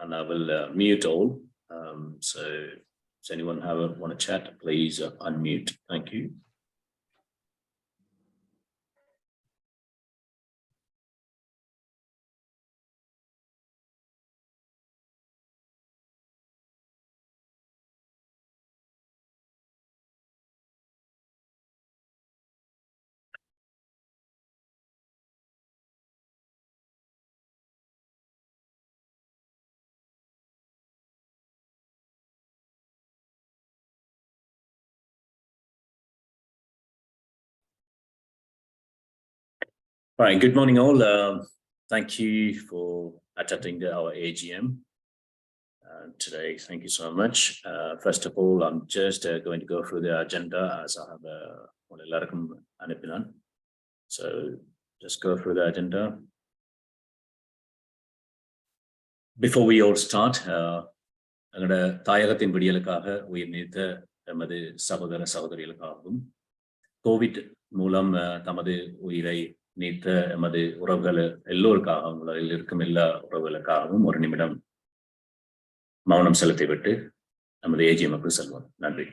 and I will mute all. So does anyone want to chat? Please unmute. Thank you. All right, good morning all. Thank you for attending our AGM today. Thank you so much. First of all, I'm just going to go through the agenda as I have an opinion. So just go through the agenda. Before we all start, தாயகத்தின் விடியலுக்காக உயிர் நீத்த எமது சகோதர சகோதரிகளுக்காகவும் Covid மூலம் தமது உயிரை நீத்த எமது உறவுகள் எல்லோருக்காகவும் உலகில் இருக்கும் எல்லா உறவுகளுக்காகவும் ஒரு நிமிடம் மௌனம் செலுத்திவிட்டு நமது ஏஜிஎம்க்கு செல்வோம். நன்றி.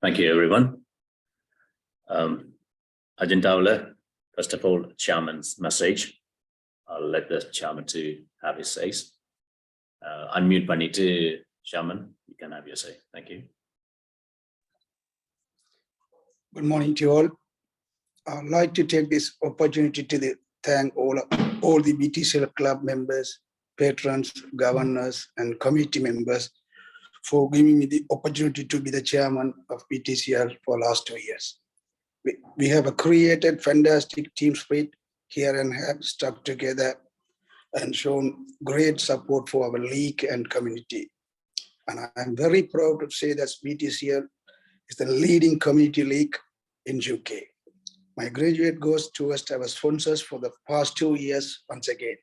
Thank you, everyone. Agenda, first of all, chairman's message. I'll let the chairman to have his say. Unmute Paniti, chairman, you can have your say. Thank you. Good morning to you all. I'd like to take this opportunity to thank all the Btcl club members, patrons, governors, and committee members for giving me the opportunity to be the chairman of Btcl for last 2 years. We have created fantastic team spirit here and have stuck together and shown great support for our league and community. And I'm very proud to say that Btcl is the leading community league in UK. My graduate goes towards our sponsors for the past 2 years once again.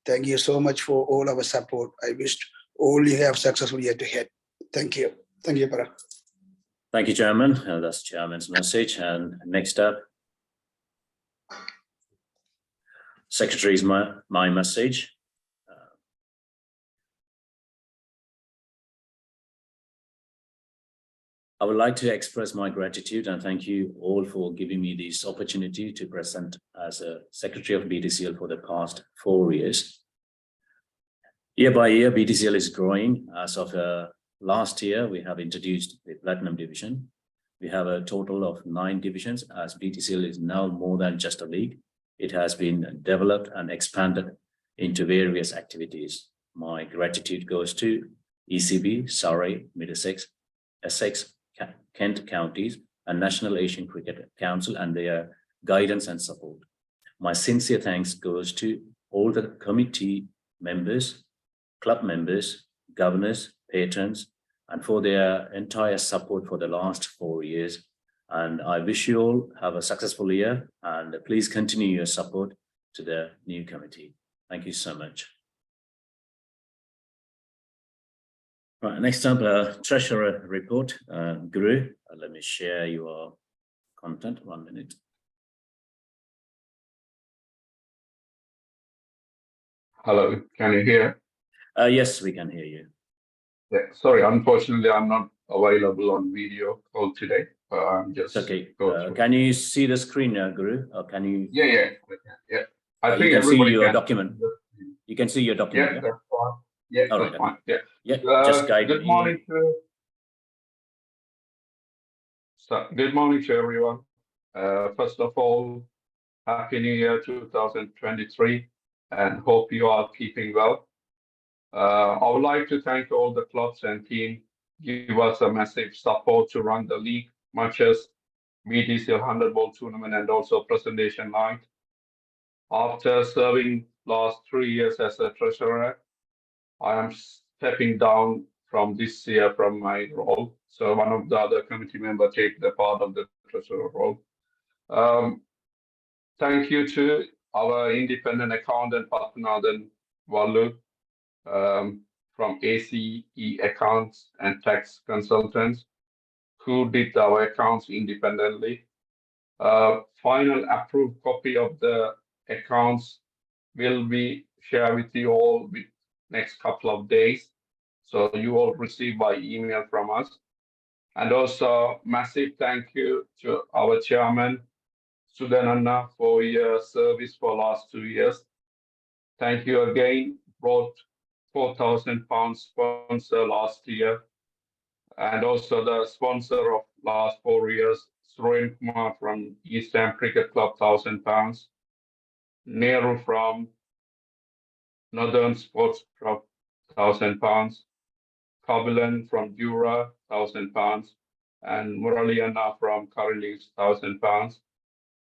Thank you so much for all our support. I wish all you have successful year ahead. Thank you. Thank you, Para. Thank you, Chairman. That's Chairman's message. And next up, Secretary's my message. I would like to express my gratitude and thank you all for giving me this opportunity to present as a Secretary of Btcl for the past 4 years. Year by year, Btcl is growing. As of last year, we have introduced the Platinum Division. We have a total of 9 divisions as Btcl is now more than just a league. It has been developed and expanded into various activities. My gratitude goes to ECB, Surrey, Middlesex, Essex, Kent counties, and National Asian Cricket Council and their guidance and support. My sincere thanks goes to all the committee members, club members, governors, patrons, and for their entire support for the last 4 years. And I wish you all have a successful year and please continue your support to the new committee. Thank you so much. Right, next up, Treasurer report. Guru, let me share your content. 1 minute. Hello, can you hear? Yes, we can hear you. Yeah, sorry, unfortunately, I'm not available on video call today. I'm just okay. Can you see the screen, Guru? Or can you? Yeah. I think you can see your can. document. You can see your document. Yeah, that's fine. Yeah, all that's right, fine. okay. Yeah. Just guide good me. Morning good morning to everyone. First of all, Happy New Year 2023, and hope you are keeping well. I would like to thank all the clubs and team give us a massive support to run the league matches, Btcl 100 ball tournament, and also presentation night. After serving last 3 years as a treasurer, I am stepping down from this year from my role. So one of the other committee members take the part of the treasurer role. Thank you to our independent accountant, Patnathan Wallu, from ACE Accounts and Tax Consultants, who did our accounts independently. Final approved copy of the accounts will be shared with you all with next couple of days. So you all receive by email from us. And also massive thank you to our chairman, Sudananna, for your service for last 2 years. Thank you again. Brought £4,000 sponsor last year. And also the sponsor of last 4 years, Suren Kumar from East Ham Cricket Club, £1,000. Nehru from Northern Sports Club, £1,000. Kabilan from Jura, £1,000. And Muraliana from Curryl's, £1,000.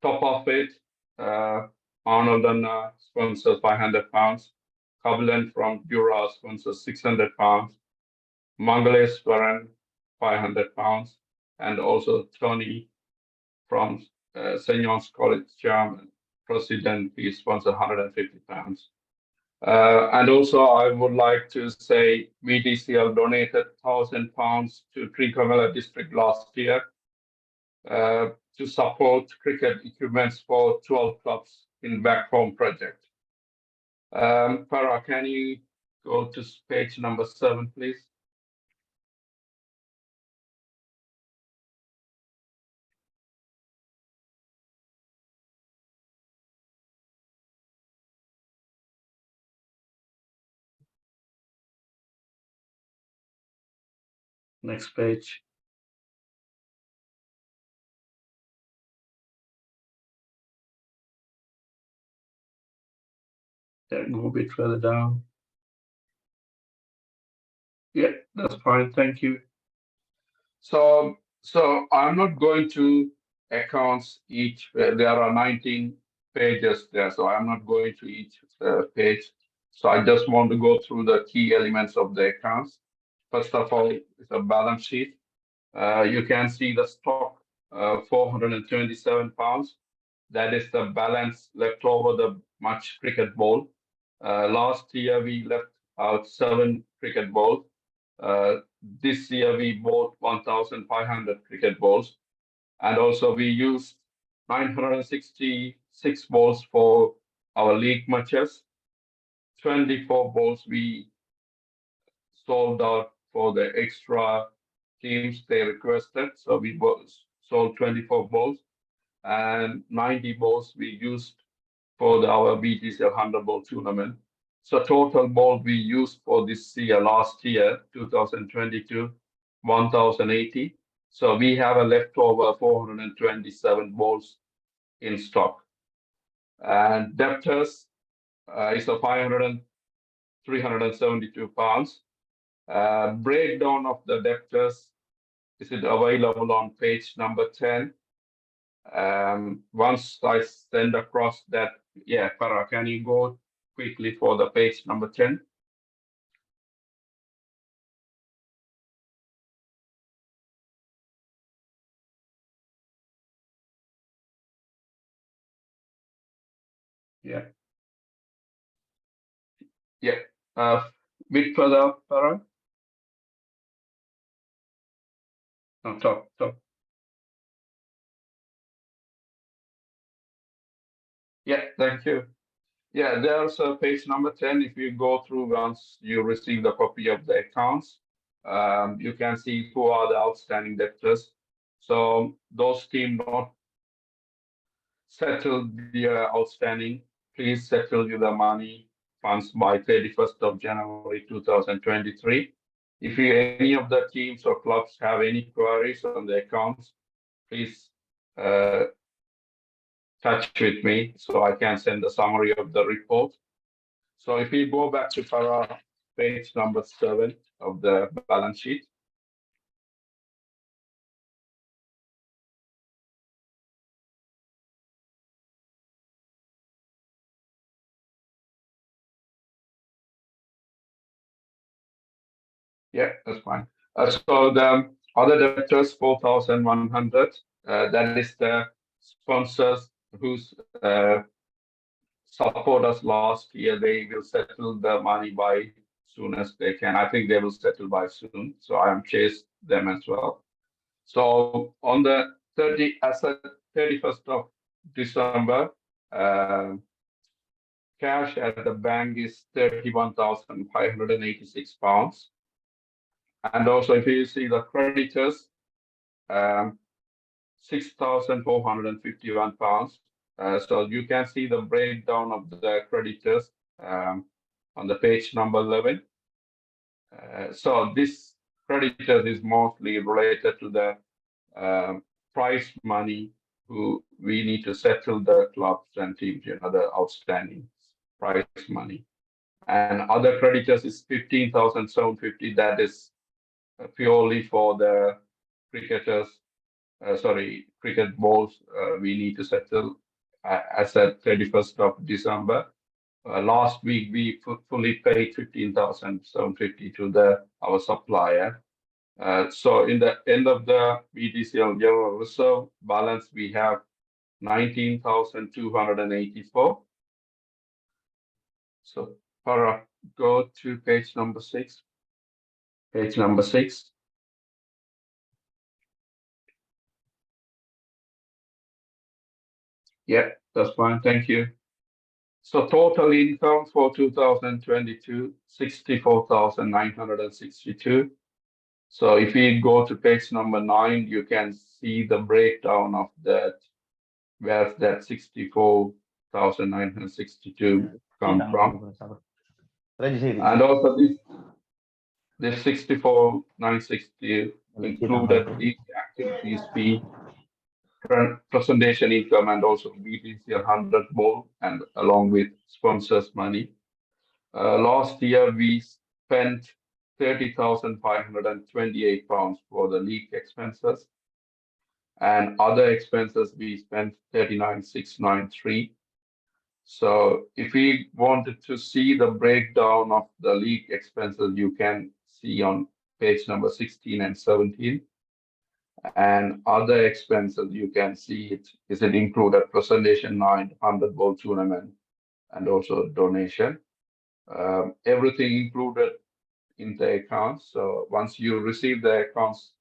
Top of it, Arnold Anna sponsors £500. Kabilan from Jura sponsors £600. Mangaleswaran, £500. And also Tony from St. John's College Chairman, President, he sponsored £150. And also, I would like to say Btcl donated £1,000 to Trincomalee district last year to support cricket equipments for 12 clubs in back home project. Farah, can you go to page number 7, please? Next page. Yeah, go a bit further down. Yeah, that's fine. Thank you. So I'm not going to accounts each. There are 19 pages there, so I'm not going to each page. So I just want to go through the key elements of the accounts. First of all, it's a balance sheet. You can see the stock, £427. That is the balance left over the match cricket ball. Last year we left out 7 cricket balls. This year we bought 1,500 cricket balls, and also we used 966 balls for our league matches. 24 balls we sold out for the extra teams they requested, so we sold 24 balls, and 90 balls we used for our Btcl 100 ball tournament. So total ball we used for this year, last year, 2022, 1,080. So we have a leftover 427 balls in stock. And debtors is a 372 pounds. Breakdown of the debtors is available on page number 10. Once I send across that, yeah, Farah, can you go quickly for the page number 10? Yeah. Yeah. Bit further up, Farah. No, top. Yeah, thank you. Yeah, there's a page number 10. If you go through once you receive the copy of the accounts, you can see who are the outstanding debtors. So those team not settled their outstanding, please settle the money funds by 31st of January 2023. If any of the teams or clubs have any queries on the accounts, please touch with me so I can send a summary of the report. So if you go back to page number 7 of the balance sheet. Yeah, that's fine. So the other debtors, 4,100. That is the sponsors whose support us last year. They will settle the money by soon as they can. I think they will settle by soon. So I am chased them as well. So on the 31st of December, uh, cash at the bank is £31,586. And also, if you see the creditors, £6,451. So you can see the breakdown of the creditors on the page number 11. So this creditors is mostly related to the prize money who we need to settle the clubs and teams, the outstanding prize money. And other creditors is 15,750. That is purely for the cricketers, cricket balls we need to settle as at 31st of December. Last week we fully paid 15,750 to our supplier. So in the end of the Btcl general reserve balance, we have 19,284. So Farah, go to page number 6. Page number 6. Yeah, that's fine. Thank you. So total income for 2022, 64,962. So if we go to page number 9, you can see the breakdown of that, where that 64,962 come from. And also this 64,960 included the activities fee, presentation income, and also Btcl 100 ball, and along with sponsors money. Last year we spent £30,528 for the league expenses, and other expenses we spent 39,693. So if we wanted to see the breakdown of the league expenses, you can see on page number 16 and 17. And other expenses, you can see it included presentation 900 ball tournament and also donation. Everything included in the accounts. So once you receive the accounts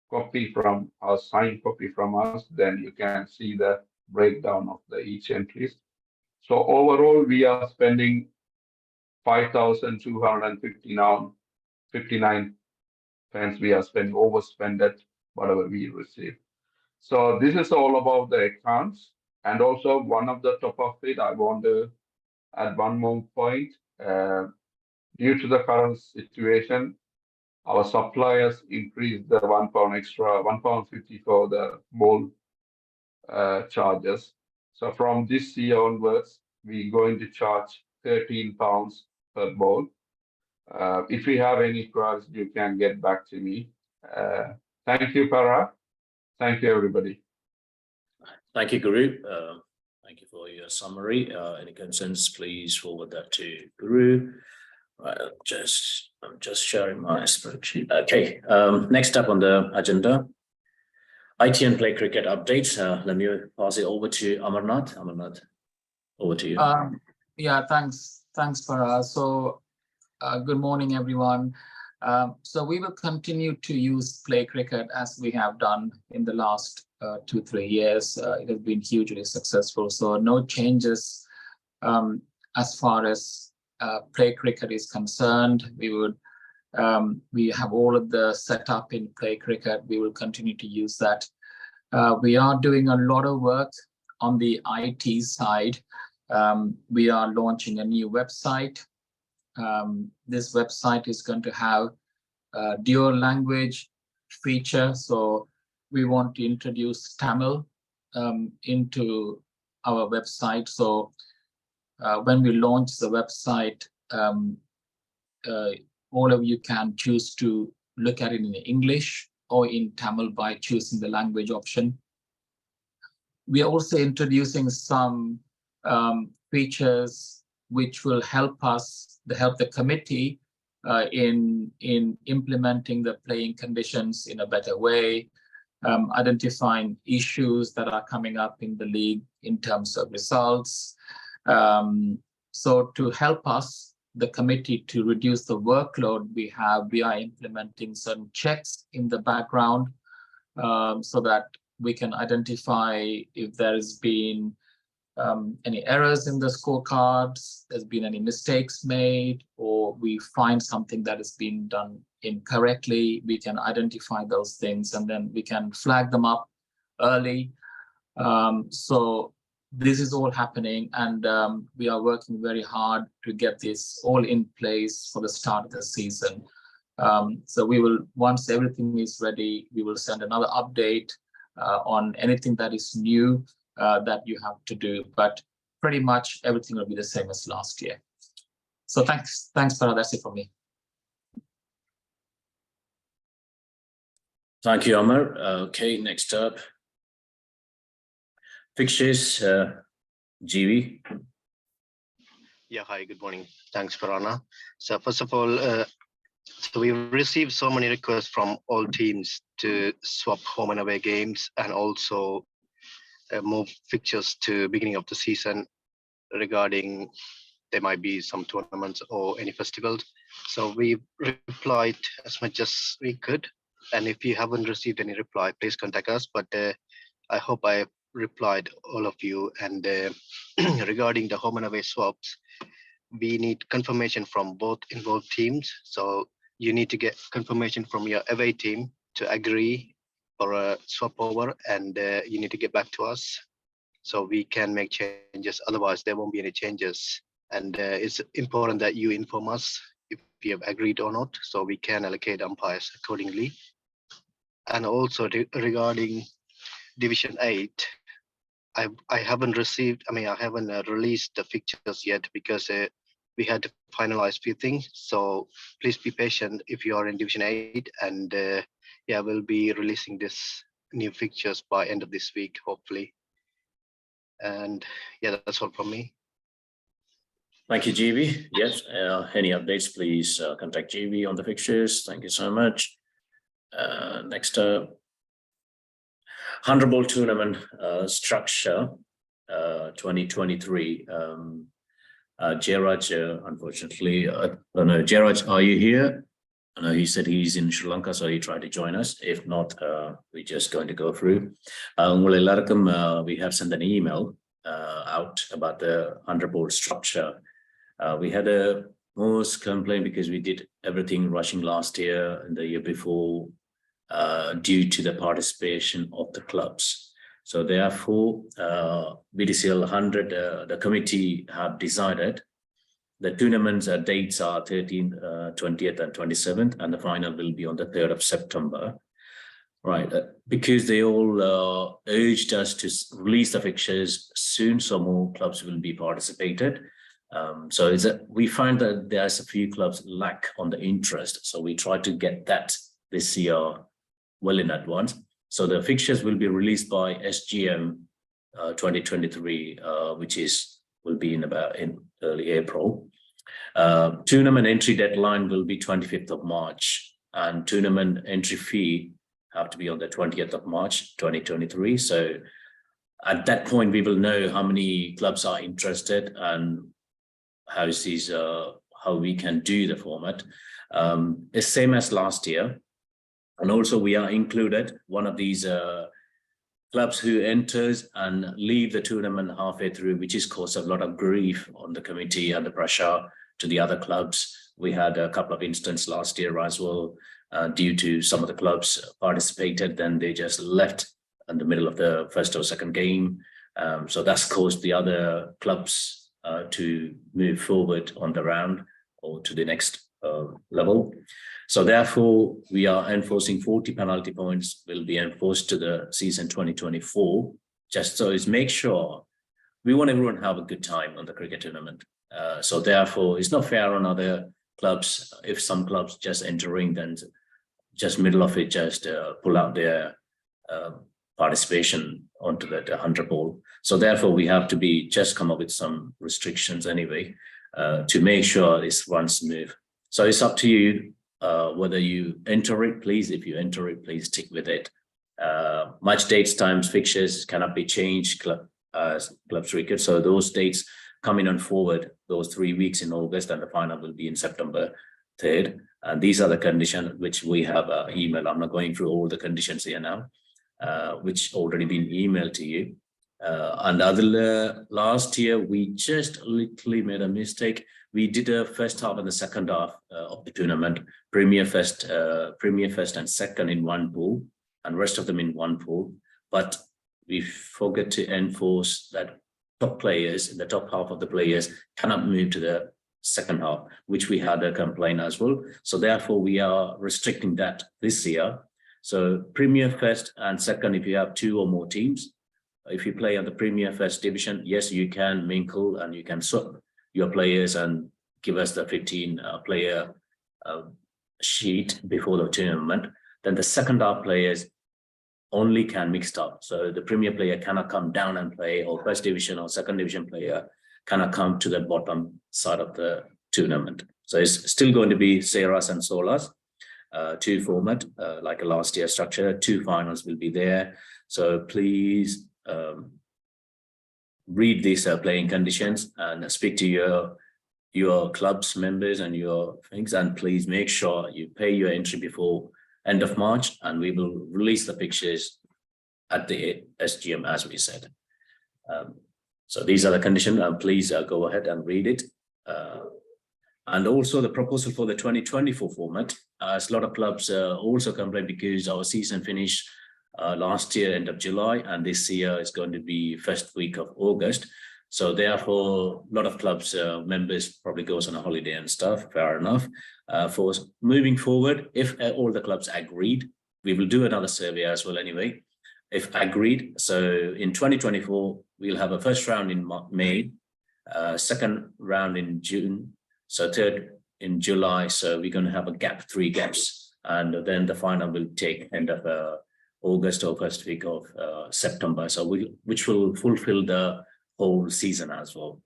copy from us, signed copy from us, then you can see the breakdown of the each entries. So overall, we are spending 5,259 pence. We are spending overspended whatever we receive. So this is all about the accounts. And also one of the top of it, I want to add one more point. Due to the current situation, our suppliers increased the £1 extra, £1.50 for the ball charges. So from this year onwards, we're going to charge £13 per ball. If you have any queries, you can get back to me. Thank you, Para. Thank you, everybody. Thank you, Guru. Thank you for your summary. Any concerns, please forward that to Guru. Right, I'm just sharing my spreadsheet. Okay. Next up on the agenda, IT and play cricket updates. Let me pass it over to Amarnath. Amarnath, over to you. Yeah, thanks, Farah. So, good morning, everyone. So we will continue to use play cricket as we have done in the last 2-3 years. It has been hugely successful. So no changes as far as play cricket is concerned. We have all of the setup in play cricket. We will continue to use that. We are doing a lot of work on the IT side. We are launching a new website. This website is going to have a dual language feature. So we want to introduce Tamil into our website. So when we launch the website, all of you can choose to look at it in English or in Tamil by choosing the language option. We are also introducing some features which will help the committee in implementing the playing conditions in a better way, identifying issues that are coming up in the league in terms of results. So to help us, the committee, to reduce the workload we are implementing certain checks in the background, so that we can identify if there has been any errors in the scorecards, there's been any mistakes made, or we find something that has been done incorrectly. We can identify those things and then we can flag them up early. So this is all happening, and we are working very hard to get this all in place for the start of the season. So we will, once everything is ready, we will send another update on anything that is new that you have to do, but pretty much everything will be the same as last year. So thanks, Farah. That's it from me. Thank you, Amar. Okay, next up. Fixtures, GV. Yeah, hi, good morning. Thanks, Farana. So first of all, so we received so many requests from all teams to swap home and away games, and also move fixtures to beginning of the season regarding there might be some tournaments or any festivals. So we replied as much as we could. And if you haven't received any reply, please contact us. But I hope I replied all of you. And regarding the home and away swaps, we need confirmation from both involved teams. So you need to get confirmation from your away team to agree for a swap over, and you need to get back to us so we can make changes. Otherwise, there won't be any changes. And it's important that you inform us if you have agreed or not, so we can allocate umpires accordingly. And also regarding Division 8, I haven't received, I haven't released the fixtures yet because we had to finalize a few things. So please be patient if you are in Division 8, and yeah, we'll be releasing this new fixtures by end of this week, hopefully. And yeah, that's all from me. Thank you, GV. Yes, any updates, please contact GV on the fixtures. Thank you so much. Next up, 100 ball tournament structure 2023. Jairaj, unfortunately, I don't know. Jairaj, are you here? I know he said he's in Sri Lanka, so he tried to join us. If not, we're just going to go through. We have sent an email out about the 100 ball structure. We had a most complaint because we did everything rushing last year and the year before due to the participation of the clubs. So therefore, Btcl 100, the committee have decided the tournament's dates are 13th, 20th and 27th, and the final will be on the 3rd of September. Right, because they all urged us to release the fixtures soon, so more clubs will be participated. So we find that there's a few clubs lack on the interest, so we try to get that this year well in advance. So the fixtures will be released by SGM 2023, which will be in early April. Tournament entry deadline will be 25th of March, and tournament entry fee have to be on the 20th of March 2023. So at that point, we will know how many clubs are interested and how we can do the format. It's same as last year. And also we are included one of these clubs who enters and leave the tournament halfway through, which has caused a lot of grief on the committee and the pressure to the other clubs. We had a couple of instances last year as well, due to some of the clubs participated, then they just left in the middle of the first or second game. So that's caused the other clubs to move forward on the round or to the next level. So therefore, we are enforcing 40 penalty points will be enforced to the season 2024, just so as make sure we want everyone to have a good time on the cricket tournament. So therefore, it's not fair on other clubs. If some clubs just entering, then just middle of it, just pull out their participation onto that 100 ball. So therefore, we have to just come up with some restrictions anyway to make sure this runs smooth. So it's up to you whether you enter it, please. If you enter it, please stick with it. Match dates, times, fixtures cannot be changed, clubs cricket. So those dates coming on forward, those 3 weeks in August, and the final will be in September 3rd. And these are the conditions which we have emailed. I'm not going through all the conditions here now, which already been emailed to you. And last year, we just literally made a mistake. We did a first half and the second half of the tournament, Premier First and second in one pool, and rest of them in one pool. But we forgot to enforce that top players in the top half of the players cannot move to the second half, which we had a complaint as well. So therefore, we are restricting that this year. So Premier First and second, if you have 2 or more teams, if you play on the Premier First division, yes, you can mingle and you can swap your players and give us the 15 player sheet before the tournament. Then the second half players only can mixed up. So the Premier player cannot come down and play, or first division or second division player cannot come to the bottom side of the tournament. So it's still going to be Seras and Solas, 2 format, like a last year structure. 2 finals will be there. So please read these playing conditions and speak to your club's members and your things, and please make sure you pay your entry before end of March, and we will release the pictures at the SGM as we said. So these are the conditions, and please go ahead and read it. And also the proposal for the 2024 format, as a lot of clubs also complain because our season finished last year, end of July, and this year is going to be first week of August. So therefore, a lot of clubs members probably goes on a holiday and stuff, fair enough. For moving forward, if all the clubs agreed, we will do another survey as well anyway, if agreed. So in 2024, we'll have a first round in May, second round in June, so third in July. So we're going to have a gap, 3 gaps, and then the final will take end of August or first week of September. So which will fulfill the whole season as well.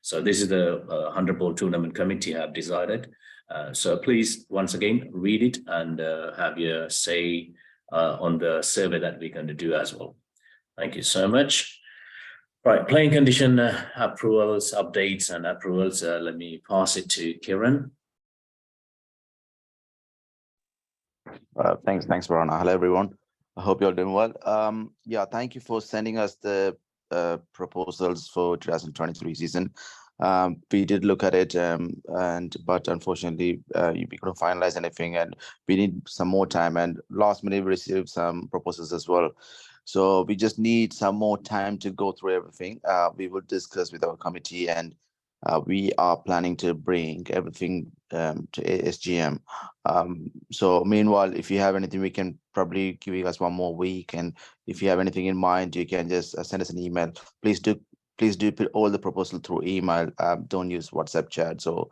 So this is the 100 ball tournament committee have decided. So please, once again, read it and have your say on the survey that we're going to do as well. Thank you so much. Right, playing condition approvals, updates and approvals. Let me pass it to Kiran. Thanks, Varana. Hello, everyone. I hope you're doing well. Yeah, thank you for sending us the proposals for 2023 season. We did look at it, but unfortunately, we couldn't finalize anything, and we need some more time. And last minute, we received some proposals as well. So we just need some more time to go through everything. We will discuss with our committee, and we are planning to bring everything to SGM. So meanwhile, if you have anything, we can probably give you guys 1 more week. And if you have anything in mind, you can just send us an email. Please do put all the proposal through email. Don't use WhatsApp chats or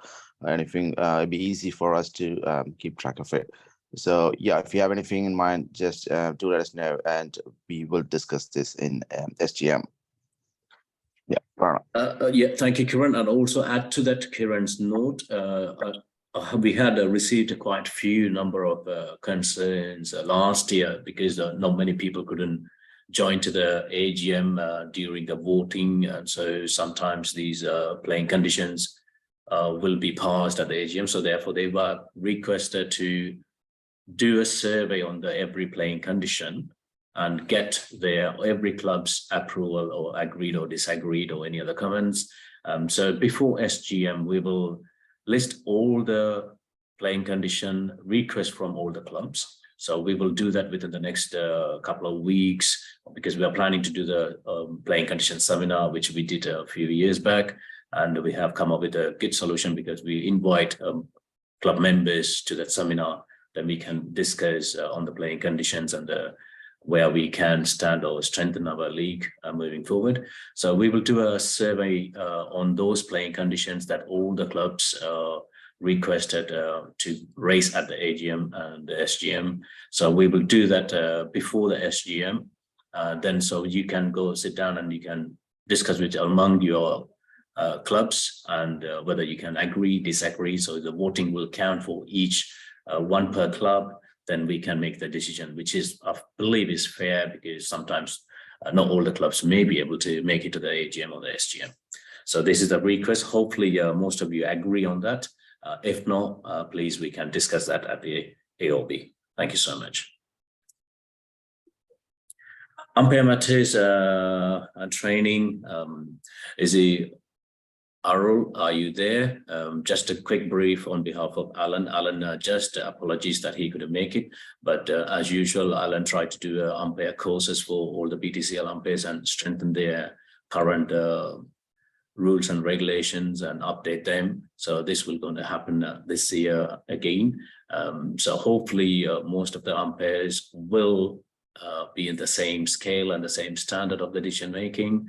anything. It'd be easy for us to keep track of it. So yeah, if you have anything in mind, just do let us know, and we will discuss this in SGM. Yeah. Yeah, thank you, Kiran. And also add to that, Kiran's note, we had received quite few number of concerns last year because not many people couldn't join to the AGM during the voting. And so sometimes these playing conditions will be passed at the AGM. So therefore, they were requested to do a survey on the every playing condition and get every club's approval or agreed or disagreed or any other comments. So before SGM, we will list all the playing condition requests from all the clubs. So we will do that within the next couple of weeks, because we are planning to do the playing condition seminar, which we did a few years back. And we have come up with a good solution because we invite club members to that seminar. Then we can discuss on the playing conditions and where we can stand or strengthen our league moving forward. So we will do a survey on those playing conditions that all the clubs requested to raise at the AGM and the SGM. So we will do that before the SGM. Then so you can go sit down and you can discuss with among your clubs, and whether you can agree, disagree. So the voting will count for each one per club. Then we can make the decision, which is, I believe, is fair, because sometimes not all the clubs may be able to make it to the AGM or the SGM. So this is the request. Hopefully, most of you agree on that. If not, please, we can discuss that at the AOB. Thank you so much. Umpire matters and training. Arul, are you there? Just a quick brief on behalf of Alan. Alan, just apologies that he couldn't make it, but as usual, Alan tried to do umpire courses for all the Btcl umpires and strengthen their current rules and regulations and update them. So this will going to happen this year again. So hopefully most of the umpires will be in the same scale and the same standard of the decision making.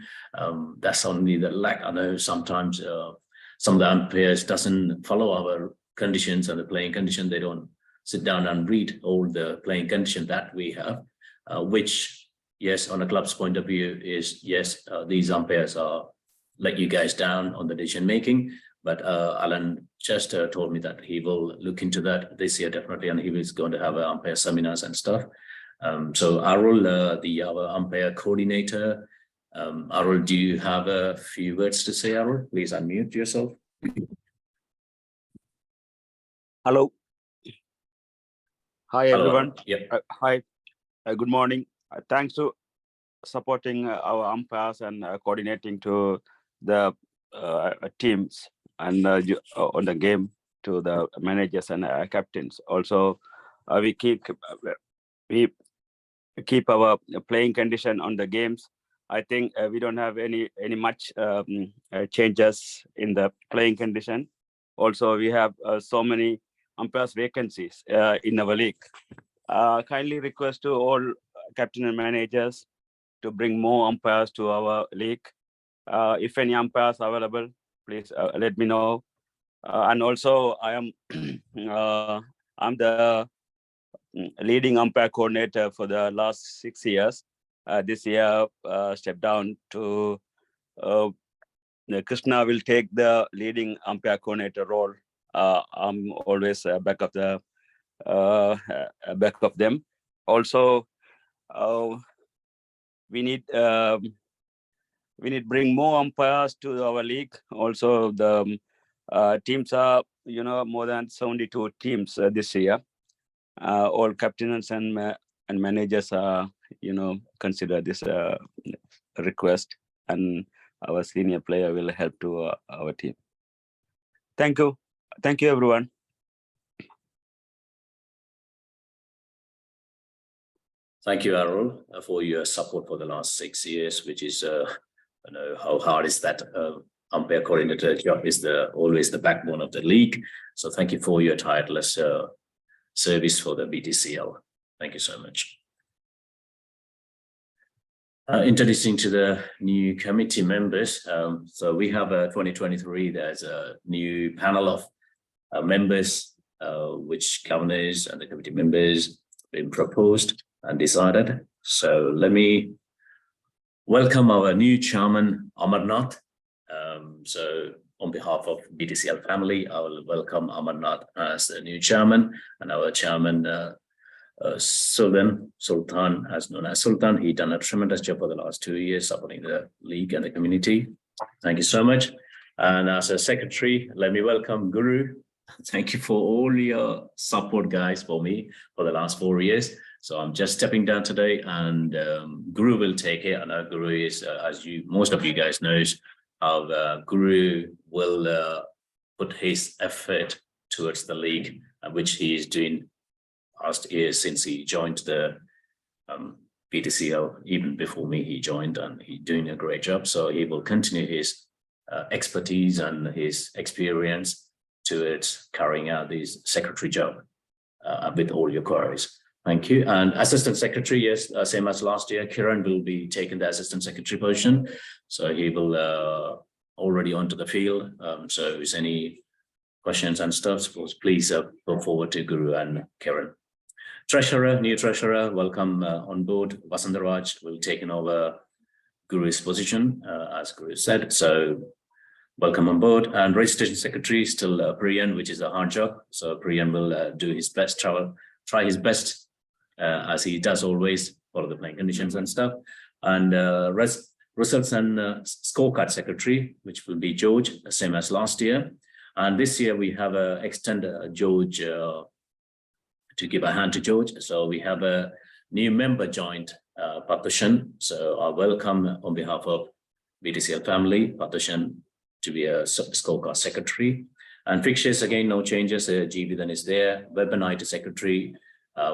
That's only the lack. I know sometimes some of the umpires doesn't follow our conditions and the playing condition. They don't sit down and read all the playing condition that we have, which, yes, on a club's point of view is, yes, these umpires are let you guys down on the decision making. But Alan just told me that he will look into that this year definitely, and he was going to have umpire seminars and stuff. So Arul, our umpire coordinator, Arul, do you have a few words to say, Arul? Please unmute yourself. Hello. Hi, Hello. everyone. Yep. Hi. Good morning. Thanks to supporting our umpires and coordinating to the teams and on the game to the managers and captains. Also, we keep our playing condition on the games. I think we don't have any much changes in the playing condition. Also, we have so many umpires vacancies in our league. Kindly request to all captain and managers to bring more umpires to our league. If any umpires available, please let me know. And also, I am I'm the leading umpire coordinator for the last 6 years. This year, stepped down to Krishna will take the leading umpire coordinator role. I'm always back of them. Also, we need bring more umpires to our league. Also, the teams are more than 72 teams this year. All captains and managers are consider this request, and our senior player will help to our team. Thank you everyone. Thank you, Arul, for your support for the last 6 years, which is how hard is that umpire coordinator job is always the backbone of the league. So thank you for your tireless service for the Btcl. Thank you so much. Introducing to the new committee members. So we have 2023, there's a new panel of members, which governors and the committee members been proposed and decided. So let me welcome our new chairman, Amarnath. So on behalf of Btcl family, I will welcome Amarnath as the new chairman, and our chairman, Sultan, as known as Sultan. He done a tremendous job for the last 2 years supporting the league and the community. Thank you so much. And as a secretary, let me welcome Guru. Thank you for all your support, guys, for me for the last 4 years. So I'm just stepping down today, and Guru will take it. I know Guru is, as most of you guys knows, Guru will put his effort towards the league, which he is doing past years since he joined the Btcl. Even before me, he joined, and he's doing a great job. So he will continue his expertise and his experience towards carrying out this secretary job with all your queries. Thank you. And assistant secretary, yes, same as last year, Kiran will be taking the assistant secretary position. So he will already onto the field. So if there's any questions and stuff, please go forward to Guru and Kiran. Treasurer, new treasurer, welcome on board. Vasandaraj will take over Guru's position, as Guru said. So welcome on board. And registration secretary is still Priyan, which is a hard job. So Priyan will do his best, try his best as he does always, follow the playing conditions and stuff. And results and scorecard secretary, which will be George, same as last year. And this year we have extended George to give a hand to George. So we have a new member joined, Patushan. So I welcome on behalf of Btcl family, Patushan, to be a scorecard secretary. And fixtures, again, no changes. GB then is there. Web and IT secretary.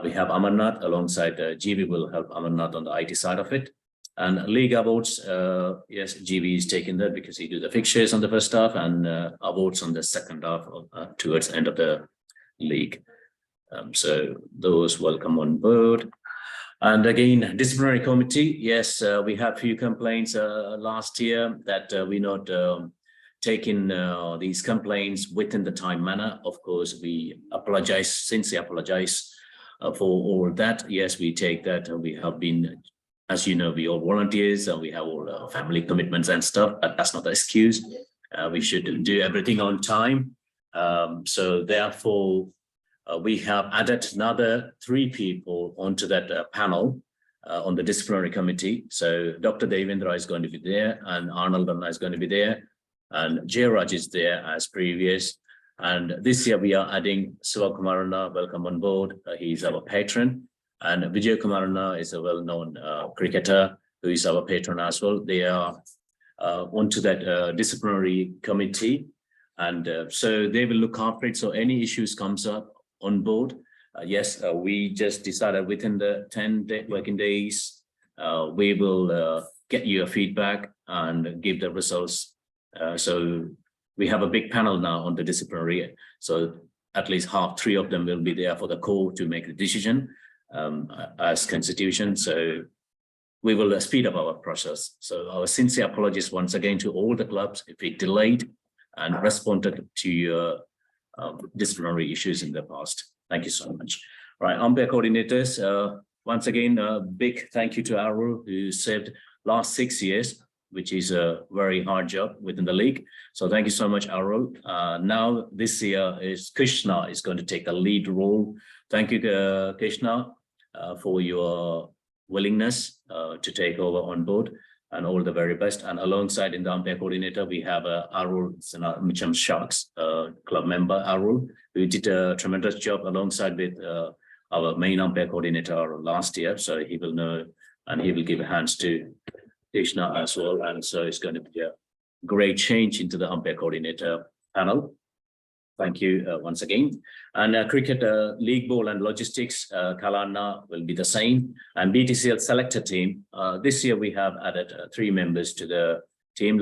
We have Amarnath alongside GB will help Amarnath on the IT side of it. And league awards, yes, GB is taking that because he do the fixtures on the first half and awards on the second half towards the end of the league. So those welcome on board. And again, disciplinary committee. Yes, we had a few complaints last year that we not taking these complaints within the time manner. Of course, we apologize, sincerely apologize for all that. Yes, we take that. We have been, as you know, we all volunteers and we have all family commitments and stuff, but that's not the excuse. We should do everything on time. So therefore, we have added another 3 people onto that panel on the disciplinary committee. So Dr. Devendra is going to be there and Arnold Anna is going to be there and Jayraj is there as previous. And this year we are adding Siva Kumarana, welcome on board. He's our patron. And Vijay Kumarana is a well-known cricketer who is our patron as well. They are onto that disciplinary committee. And so they will look after it. So any issues comes up on board. Yes, we just decided within the 10 working days, we will get you a feedback and give the results. So we have a big panel now on the disciplinary. So at least 3 of them will be there for the core to make the decision as constitution. So we will speed up our process. So our sincere apologies once again to all the clubs if we delayed and responded to your disciplinary issues in the past. Thank you so much. Right, umpire coordinators, once again, a big thank you to Arul who served last 6 years, which is a very hard job within the league. So thank you so much, Arul. Now this year is Krishna is going to take the lead role. Thank you, Krishna, for your willingness to take over on board. And all the very best. And alongside in the umpire coordinator, we have Arul Mitcham Sharks club member, Arul, who did a tremendous job alongside with our main umpire coordinator last year. So he will know and he will give hands to Krishna as well. And so it's going to be a great change into the umpire coordinator panel. Thank you once again. And cricket league ball and logistics, Kalana will be the same. And Btcl selected team. This year we have added 3 members to the team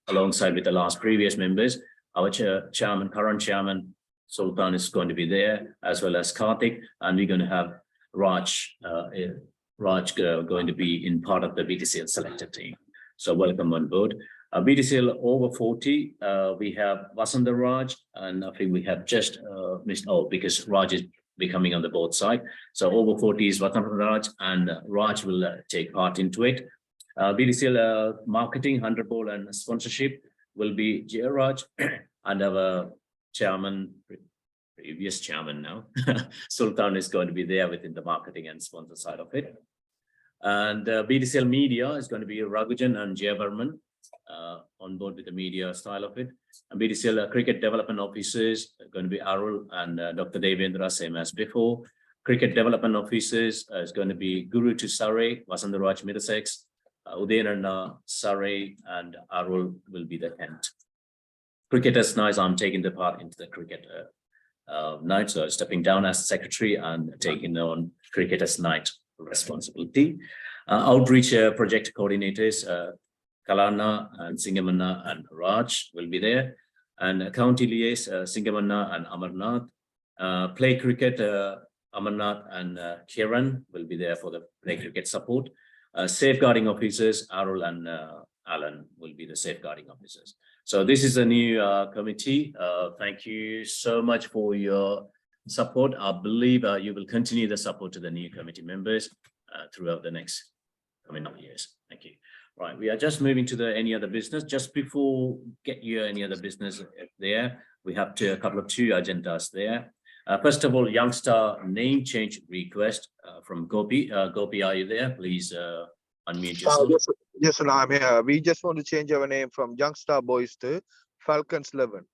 alongside with the previous members. Our chairman, current chairman, Sultan is going to be there as well as Karthik. And we're going to have Raj going to be in part of the Btcl selected team. So welcome on board. Btcl over 40, we have Vasanta Raj, and I think we have just missed, because Raj is becoming on the board side. So over 40 is Vasanta Raj, and Raj will take part into it. Btcl marketing, 100 ball and sponsorship will be Jayraj, and our chairman, previous chairman now, Sultan is going to be there within the marketing and sponsor side of it. And Btcl media is going to be Raghujan and Jayvarman. On board with the media style of it. And Btcl cricket development officers are going to be Arul and Dr. Devendra, same as before. Cricket development officers is going to be Guru to Saray, Vasandaraj Middlesex, Udayanarna Saray, and Arul will be the 10th. Cricketers night, I'm taking the part into the cricket night, so stepping down as secretary and taking on cricketers night responsibility. Outreach project coordinators, Kalana and Singamanna and Raj will be there. And county liaise, Singamanna and Amarnath. Play cricket, Amarnath and Kiran will be there for the play cricket support. Safeguarding officers, Arul and Alan will be the safeguarding officers. So this is a new committee. Thank you so much for your support. I believe you will continue the support to the new committee members throughout the next coming up years. Thank you. Right, we are just moving to the any other business. Just before get you any other business there, we have a couple of two agendas there. First of all, youngster name change request from Gopi. Gopi, are you there? Please unmute yourself. Yes, and I'm here. We just want to change our name from Youngstar Boys to Falcons 11.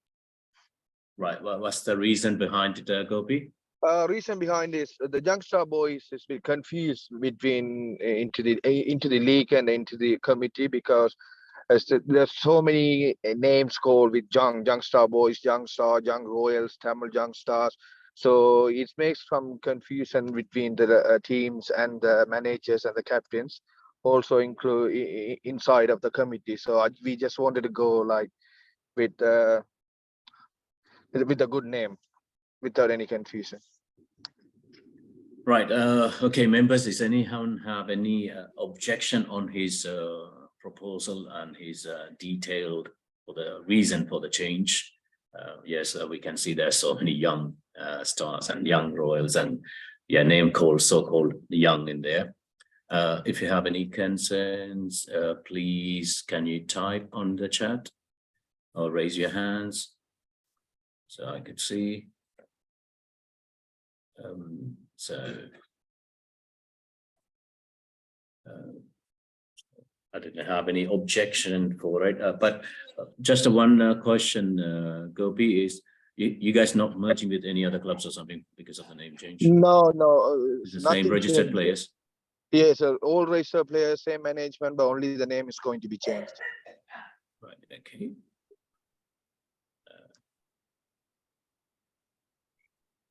Right. Well, what's the reason behind it, Gopi? Reason behind this, the Youngstar Boys is bit confused between into the league and into the committee because there's so many names called with Youngstar Boys, Youngstar, Young Royals, Tamil Youngstars. So it makes some confusion between the teams and the managers and the captains, also include inside of the committee. So we just wanted to go like with a good name without any confusion. Right. Okay, members, does anyone have any objection on his proposal and his detailed for the reason for the change? Yes, we can see there's so many young stars and young royals and name called so-called young in there. If you have any concerns, please can you type on the chat or raise your hands so I could see. I didn't have any objection for it, but just one question, Gopi, is you guys not merging with any other clubs or something because of the name change? No, It's the same registered changed. players? Yes, all registered players, same management, but only the name is going to be changed. Right, okay.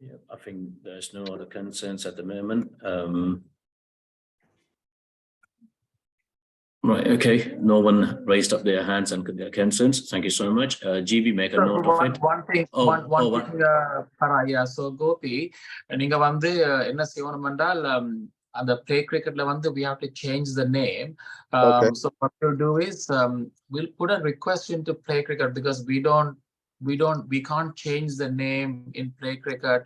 Yeah, I think there's no other concerns at the moment. Right, okay. No one raised up their hands and their concerns. Thank you so much. GB, make a note of it. One thing, Paraya. So Gopi, நீங்க வந்து என்ன செய்யணும் என்றால் அந்த play cricketல வந்து we have to change the name. Okay. So what we'll do is we'll put a request into play cricket because we can't change the name in play cricket.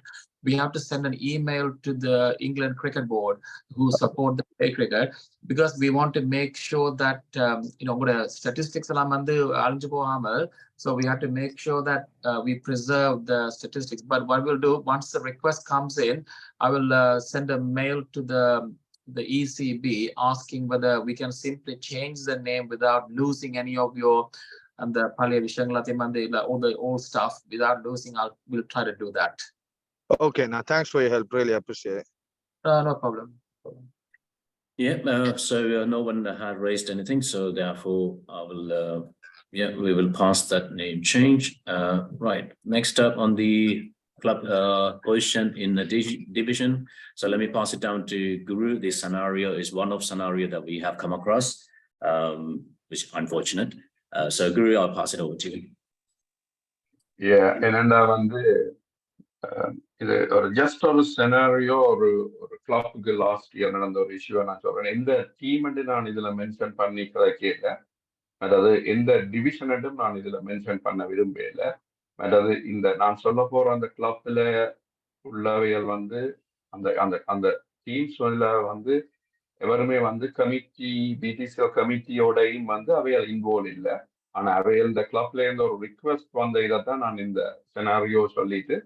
We have to send an email to the England Cricket Board who support the play cricket because we want to make sure that statistics எல்லாம் வந்து அழிஞ்சு போகாமல். So we have to make sure that we preserve the statistics. But what we'll do once the request comes in, I will send a mail to the ECB asking whether we can simply change the name without losing any of your and the all the old stuff without losing. We'll try to do that. Okay, now thanks for your help. Really appreciate it. No problem. Yeah, so no one had raised anything, so therefore I will, we will pass that name change. Right, next up on the club position in the division. So let me pass it down to Guru. This scenario is one of scenario that we have come across, which is unfortunate. So Guru, I'll pass it over to you. Yeah, என்னண்டா வந்து இது ஒரு just ஒரு scenario ஒரு கிளப்புக்கு last year நடந்த ஒரு இஷ்யூவை நான் சொல்றேன். எந்த டீம் நான் இதுல மென்ஷன் பண்ணிக்கிறத கேட்க, அதாவது எந்த டிவிஷன் நான் இதுல மென்ஷன் பண்ண விரும்பல. அதாவது இந்த நான் சொல்ல போற அந்த கிளப்ல உள்ளவைகள் வந்து அந்த அந்த அந்த டீம்ஸ் வந்து எவருமே வந்து கமிட்டி BTCL கமிட்டியோடையும் வந்து அவைகள் இன்வால்வ் இல்லை. ஆனா அவைகள் இந்த கிளப்ல இருந்து ஒரு ரிக்வெஸ்ட் வந்த இதைத்தான் நான் இந்த செனாரியோ சொல்லிட்டு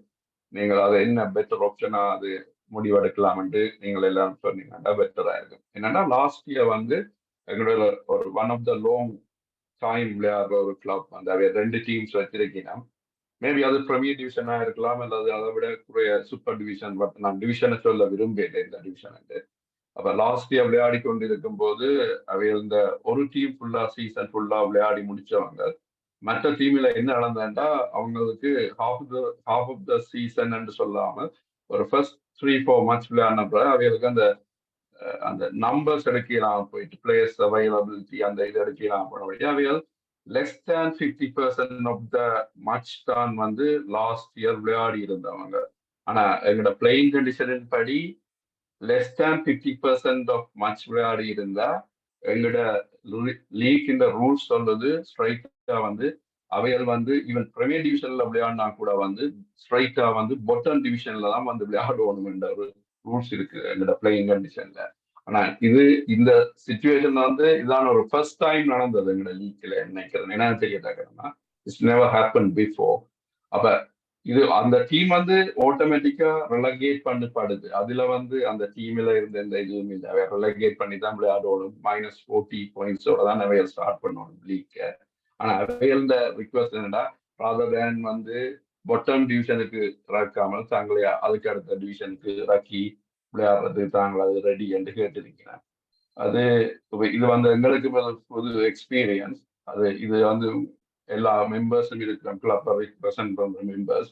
நீங்கள் அதை என்ன பெட்டர் ஆப்ஷனா அது முடிவெடுக்கலாம்ட்டு நீங்கள் எல்லாரும் சொன்னீங்கன்னா பெட்டரா இருக்கும். என்னன்னா லாஸ்ட் இயர் வந்து எங்களோட ஒரு one of the long time விளையாடுற ஒரு கிளப் வந்து அவைய 2 டீம்ஸ் வச்சிருக்கீங்கன்னா மேபி அது பிரீமியர் டிவிஷனா இருக்கலாம் அல்லது அதை விட குறைய சூப்பர் டிவிஷன். பட் நான் டிவிஷனை சொல்ல விரும்பல இந்த டிவிஷன். அப்ப லாஸ்ட் இயர் விளையாடி கொண்டிருக்கும் போது அவைகள் இந்த ஒரு டீம் ஃபுல்லா சீசன் ஃபுல்லா விளையாடி முடிச்சவங்க மற்ற டீம்ல என்ன நடந்ததுன்னா அவங்களுக்கு ஹாஃப் ஆஃப் த சீசன் என்று சொல்லாம ஒரு ஃபர்ஸ்ட் 3-4 மேட்ச் விளையாடினப்ப அவைகளுக்கு அந்த நம்பர்ஸ் எடுக்கலாம் போயிட்டு பிளேயர்ஸ் அவைலபிலிட்டி அந்த இது எடுக்கலாம் போன வழி அவைகள் less than 50% of the match தான் வந்து லாஸ்ட் இயர் விளையாடி இருந்தவங்க. ஆனா எங்களோட பிளேயிங் கண்டிஷனின் படி less than 50% ஆஃப் மேட்ச் விளையாடி இருந்தா எங்களோட லீக் இந்த ரூல்ஸ் சொல்றது ஸ்ட்ரைட்டா வந்து அவைகள் வந்து ஈவன் பிரீமியர் டிவிஷன்ல விளையாடினா கூட வந்து ஸ்ட்ரைட்டா வந்து பொட்டம் டிவிஷன்ல தான் வந்து விளையாடணும் என்ற ஒரு ரூல்ஸ் இருக்கு எங்களோட பிளேயிங் கண்டிஷன்ல. ஆனா இது இந்த சிச்சுவேஷன் வந்து இதான ஒரு ஃபர்ஸ்ட் டைம் நடந்தது எங்களோட லீக்ல நினைக்கிறேன். என்னன்னு தெரியட்டாங்கன்னா இட்ஸ் நெவர் ஹேப்பன் பிஃபோர். அப்ப இது அந்த டீம் வந்து ஆட்டோமேட்டிக்கா ரெலகேட் பண்ணப்படுது. அதுல வந்து அந்த டீம்ல இருந்த இந்த இதுவும் இல்லை, ரெலகேட் பண்ணி தான் விளையாடணும். -40 பாயிண்ட்ஸோட தான் நிறைய ஸ்டார்ட் பண்ணணும் லீக். ஆனா இந்த ரிக்வஸ்ட் என்னடா ராதர் தேன் வந்து பொட்டம் டிவிஷனுக்கு இறக்காமல் தாங்களே அதுக்கு அடுத்த டிவிஷனுக்கு இறக்கி விளையாடுறது தாங்கள் அது ரெடி என்று கேட்டிருக்கிறேன். அது இது வந்து எங்களுக்கு புது எக்ஸ்பீரியன்ஸ். அது இது வந்து எல்லா மெம்பர்ஸும் இருக்கிற கிளப்பை ரெப்ரசன்ட் பண்ற members.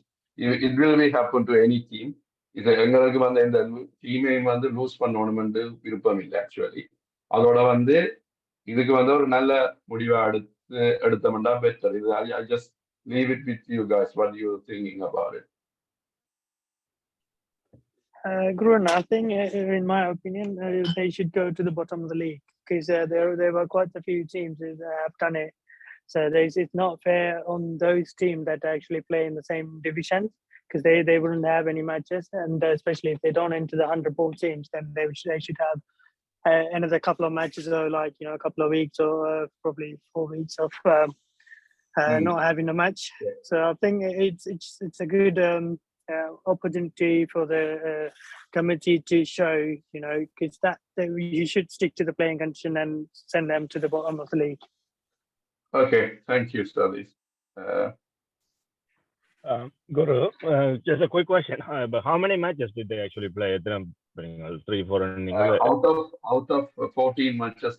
It will be happen to any team. இது எங்களுக்கு வந்து இந்த டீமையும் வந்து லூஸ் பண்ணணும்னு விருப்பம் இல்லை ஆக்சுவலி. அதோட வந்து இதுக்கு வந்து ஒரு நல்ல முடிவை எடுத்தோம்னா பெட்டர். இது I just leave it with you guys. What are you thinking about it? Guru, I think, in my opinion, they should go to the bottom of the league because there were quite a few teams that have done it. So it's not fair on those teams that actually play in the same division because they wouldn't have any matches, and especially if they don't enter the 100 ball teams, then they should have another couple of matches, or like a couple of weeks, or probably 4 weeks of not having a match. So I think it's a good opportunity for the committee to show, because that you should stick to the playing condition and send them to the bottom of the league. Okay, thank you, Studies. Guru, just a quick question. But how many matches did they actually play? 3, 4 innings. Out of 14 matches,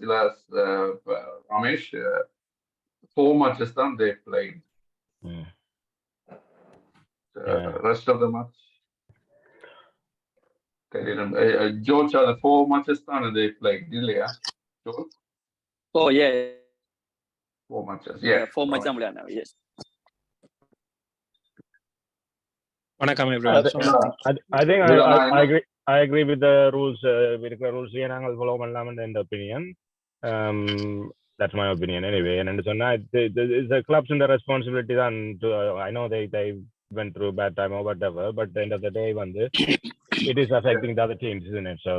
Ramesh, 4 matches they played. Rest of the match. George, the 4 matches they played, didn't they? George? Oh yeah. 4 matches. Yeah. 4 matches now. Yes. Vanakkam everyone. I think I agree with the rules. With the rules, நாங்கள் follow பண்ணலாம்னு இந்த opinion. That's my opinion anyway. And so now the clubs in the responsibility then to, I know they went through a bad time or whatever, but at the end of the day, it is affecting the other teams, isn't it? So.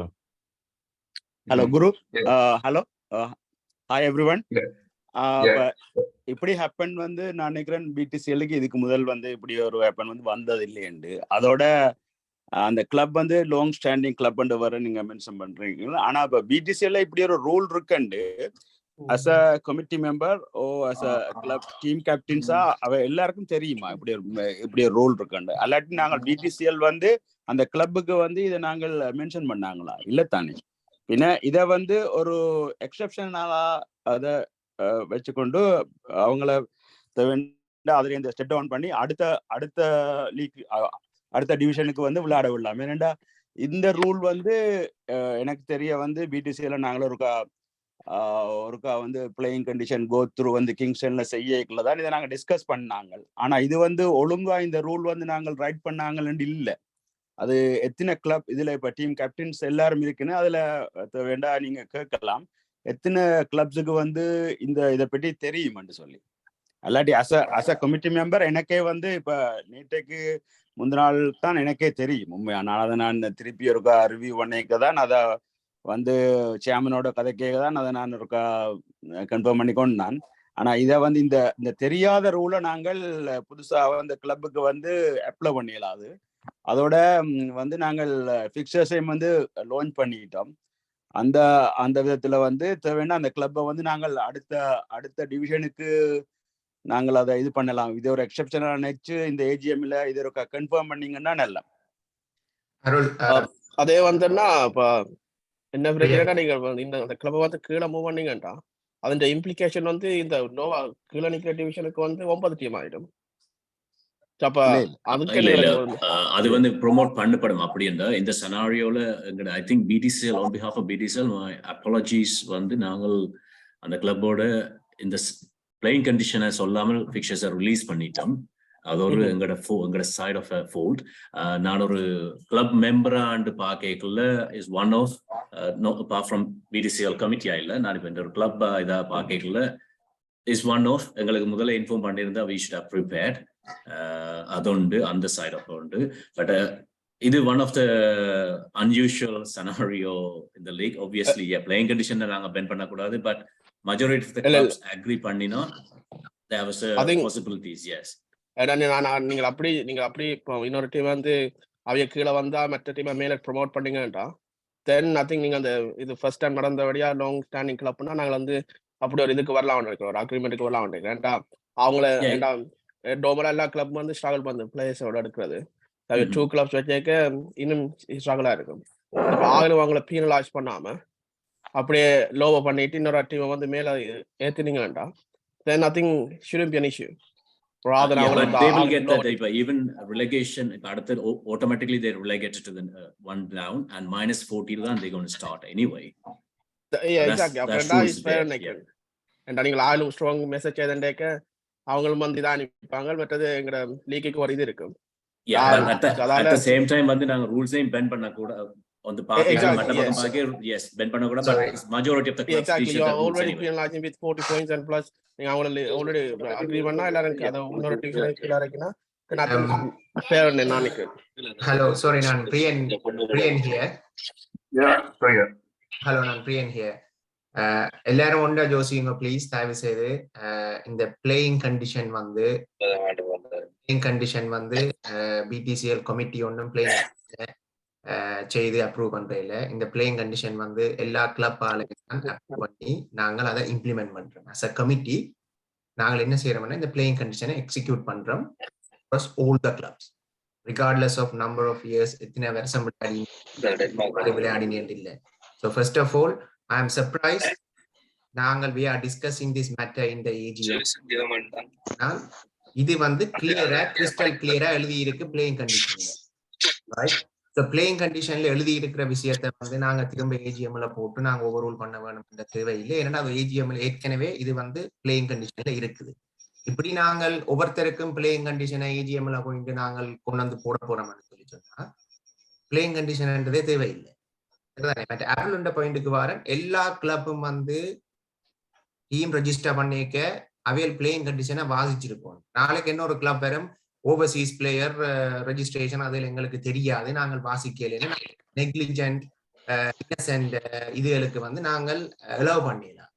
Hello, Guru. Hello. Hi everyone. இப்படி happen வந்து நான் நினைக்கிறேன் பிடிசிஎலுக்கு இதுக்கு முதல் வந்து இப்படி ஒரு happen வந்து வந்தது இல்லையண்டு. அதோட அந்த கிளப் வந்து லாங் ஸ்டாண்டிங் கிளப் வர நீங்க மென்ஷன் பண்றீங்க. ஆனா இப்ப பிடிசிஎல்ல இப்படி ஒரு ரூல் இருக்குண்டு as a committee member or as a club team captainஸா அவ எல்லாருக்கும் தெரியுமா இப்படி ஒரு ரூல் இருக்குண்டு? அல்லாட்டி நாங்கள் பிடிசிஎல் வந்து அந்த கிளப்புக்கு வந்து இதை நாங்கள் மென்ஷன் பண்ணாங்களா? இல்ல தானே. பின்ன இதை வந்து ஒரு எக்ஸெப்ஷனலா அதை வச்சுக்கொண்டு அவங்கள அதுல இந்த ஸ்டெப் டவுன் பண்ணி அடுத்த லீக் அடுத்த டிவிஷனுக்கு வந்து விளையாட விடலாம். ஏன்னா இந்த ரூல் வந்து எனக்கு தெரிய வந்து பிடிசிஎல் நாங்களும் ஒருக்கா வந்து பிளேயிங் கண்டிஷன் கோ த்ரூ வந்து கிங்ஸ்டன்ல செய்யக்குள்ள தான் இதை நாங்கள் டிஸ்கஸ் பண்ணாங்க. ஆனா இது வந்து ஒழுங்கா இந்த ரூல் வந்து நாங்கள் ரைட் பண்ணாங்கன்னு இல்லை. அது எத்தனை கிளப் இதுல இப்ப டீம் கேப்டன்ஸ் எல்லாரும் இருக்குன்னு அதுல வேண்டா நீங்க கேட்கலாம். எத்தனை கிளப்ஸுக்கு வந்து இதை பற்றி தெரியுமென்று சொல்லி. அல்லாட்டி அஸ் அ கமிட்டி மெம்பர் எனக்கே வந்து இப்ப நேற்றைக்கு முந்தின நாள் தான் எனக்கே தெரியும் உண்மையா. நான் திருப்பி ஒருக்கா ரிவ்யூ பண்ணிக்க தான் அதை வந்து சேர்மனோட கதைக்கே தான் அதை நான் ஒருக்கா கன்ஃபார்ம் பண்ணிக்கொண்டு நான். ஆனா இதை வந்து இந்த தெரியாத ரூலை நாங்கள் புதுசா அந்த கிளப்புக்கு வந்து அப்ளை பண்ணிடலாது. அதோட வந்து நாங்கள் ஃபிக்சர்ஸையும் வந்து லான்ச் பண்ணிக்கிட்டோம். அந்த விதத்துல வந்து தேவைன்னா அந்த கிளப்பை வந்து நாங்கள் அடுத்த டிவிஷனுக்கு நாங்கள் அதை இது பண்ணலாம். இது ஒரு எக்ஸெப்ஷனா நினைச்சு இந்த ஏஜிஎம்ல இது ஒரு கன்ஃபார்ம் பண்ணீங்கன்னா நல்லா. அதே வந்துன்னா இப்ப என்ன பிரச்சனைனா நீங்க இந்த கிளப்பை வந்து கீழே மூவ் பண்ணீங்கன்னா அதோட இம்ப்ளிகேஷன் வந்து இந்த நோவா கீழே நிக்கிற டிவிஷனுக்கு வந்து 9 டீம் ஆயிடும். அது வந்து ப்ரொமோட் பண்ணப்படும். அப்படி இந்த செனாரியோல I think PDCL on behalf of PDCL my apologies வந்து நாங்கள் அந்த கிளப்போட இந்த பிளேயிங் கண்டிஷனை சொல்லாமல் ஃபிக்சர்ஸை ரிலீஸ் பண்ணிட்டோம். அது ஒரு எங்களோட சைட் ஆஃப் ஃபோல்ட். நான் ஒரு கிளப் மெம்பராண்டு பார்க்கல is one of apart from PDCL கமிட்டியா இல்லை. நான் இப்போ இந்த ஒரு கிளப் இதாக பார்க்கல இஸ் ஒன் ஆஃப் எங்களுக்கு முதல்ல இன்ஃபார்ம் பண்ணியிருந்தா வி ஷுட் ஹவ் ப்ரிப்பேர்ட். അതുണ്ട് அந்த സൈഡ് ഓഫ് ഉണ്ട്. But This is one of the unusual scenario in the league. Obviously, yeah, playing condition நாங்க bend பண்ணக்கூடாது, but majority of the clubs agree பண்ணினா there was possibilities, yes. நீங்கள் அப்படி இப்போ இன்னொரு டீம் வந்து அவைய கீழே வந்தா மற்ற டீமை மேலே ப்ரொமோட் பண்ணீங்கன்றா தென் ஐ திங்க் நீங்க அந்த இது ஃபர்ஸ்ட் டைம் நடந்தபடியா லாங் ஸ்டாண்டிங் கிளப்னா நாங்கள் வந்து அப்படி ஒரு இதுக்கு வரலாம் இருக்கிறோம், ஒரு அக்ரிமெண்ட்டுக்கு வரலாம் ஏன்டா அவங்கள ஏன்டா டோமலா எல்லா கிளப் வந்து ஸ்ட்ரகிள் பண்ணு பிளேயர்ஸோட எடுக்கிறது. 2 கிளப்ஸ் வச்சேக்க இன்னும் ஸ்ட்ரகிளா இருக்கும். இப்போ ஆகலும் அவங்கள பீனலைஸ் பண்ணாம அப்படியே லோவ பண்ணிட்டு இன்னொரு டீமை வந்து மேல ஏத்துனீங்கடா then I think shouldn't be an issue. Rather they will get that even relegation automatically they're relegated to the one down and minus 40 then they're going to start anyway. Yeah, exactly. That is fair. And நீங்க ஆளும் strong message ஏதண்டேக்க அவங்களும் வந்து இதான் அனுப்பிப்பாங்க, மற்றது எங்கட லீக்குக்கு ஒரு இது இருக்கும். Yeah, but at the same time வந்து நாங்க ரூல்ஸையும் பெண்ட் பண்ண கூட on the party மற்ற பக்கம் பாக்கே yes பெண்ட் பண்ண கூட but majority of the clubs exactly you are already penalizing with 40 points and plus நீங்க already agree பண்ணா எல்லாரும் அத இன்னொரு டிவிஷன் கீழ இறக்கினா nothing fair ன்னு நான் நினைக்கிறேன். Hello, sorry நான் பிரியன் here. Yeah, sorry. Hello, நான் பிரியன் here. எல்லாரும் ஒன்றா ஜோசிங்க ப்ளீஸ் தயவு செய்து. இந்த பிளேயிங் கண்டிஷன் வந்து BTCL கமிட்டி ஒன்றும் பிளேயிங் செய்து அப்ரூவ் பண்றதில்ல. இந்த பிளேயிங் கண்டிஷன் வந்து எல்லா கிளப் அப்ரூவ் பண்ணி நாங்கள் அதை இம்ப்ளிமெண்ட் பண்றோம். அஸ் அ கமிட்டி நாங்கள் என்ன செய்யறோம்னா இந்த பிளேயிங் கண்டிஷனை எக்ஸிக்யூட் பண்றோம் across all the clubs regardless of number of years. எத்தனை வருஷம் விளையாடினேன் இல்லை. So first of all, I am surprised we are discussing this matter in the AGM. இது வந்து கிளியரா கிறிஸ்டல் கிளியரா எழுதி இருக்கு பிளேயிங் கண்டிஷன்ல, ரைட்? So பிளேயிங் கண்டிஷன்ல எழுதி இருக்கிற விஷயத்தை வந்து நாங்க திரும்ப ஏஜிஎம்ல போட்டு நாங்க ஓவர்ரூல் பண்ண வேணும்ன்ற தேவையில்லை. ஏன்னா அது ஏஜிஎம்ல ஏற்கனவே இது வந்து பிளேயிங் கண்டிஷன்ல இருக்குது. இப்படி நாங்கள் ஒவ்வொருத்தருக்கும் பிளேயிங் கண்டிஷனை ஏஜிஎம்ல போயிட்டு நாங்கள் கொண்டு வந்து போட போறோம்னு சொல்லி சொன்னா பிளேயிங் கண்டிஷன்ன்றதே தேவையில்லை. மற்ற ஆப்பிள் பாயிண்ட்டுக்கு வரேன், எல்லா கிளப்பும் வந்து டீம் ரெஜிஸ்டர் பண்ணிக்க அவையல் பிளேயிங் கண்டிஷனை வாசிச்சிருப்போம். நாளைக்கு என்ன ஒரு கிளப் வரும் ஓவர்சீஸ் பிளேயர் ரெஜிஸ்ட்ரேஷன் அதில் எங்களுக்கு தெரியாது, நாங்கள் வாசிக்கல, நெக்லிஜென்ட் இன்னசென்ட் இதுகளுக்கு வந்து நாங்கள் அலோவ் பண்ணிடலாம்.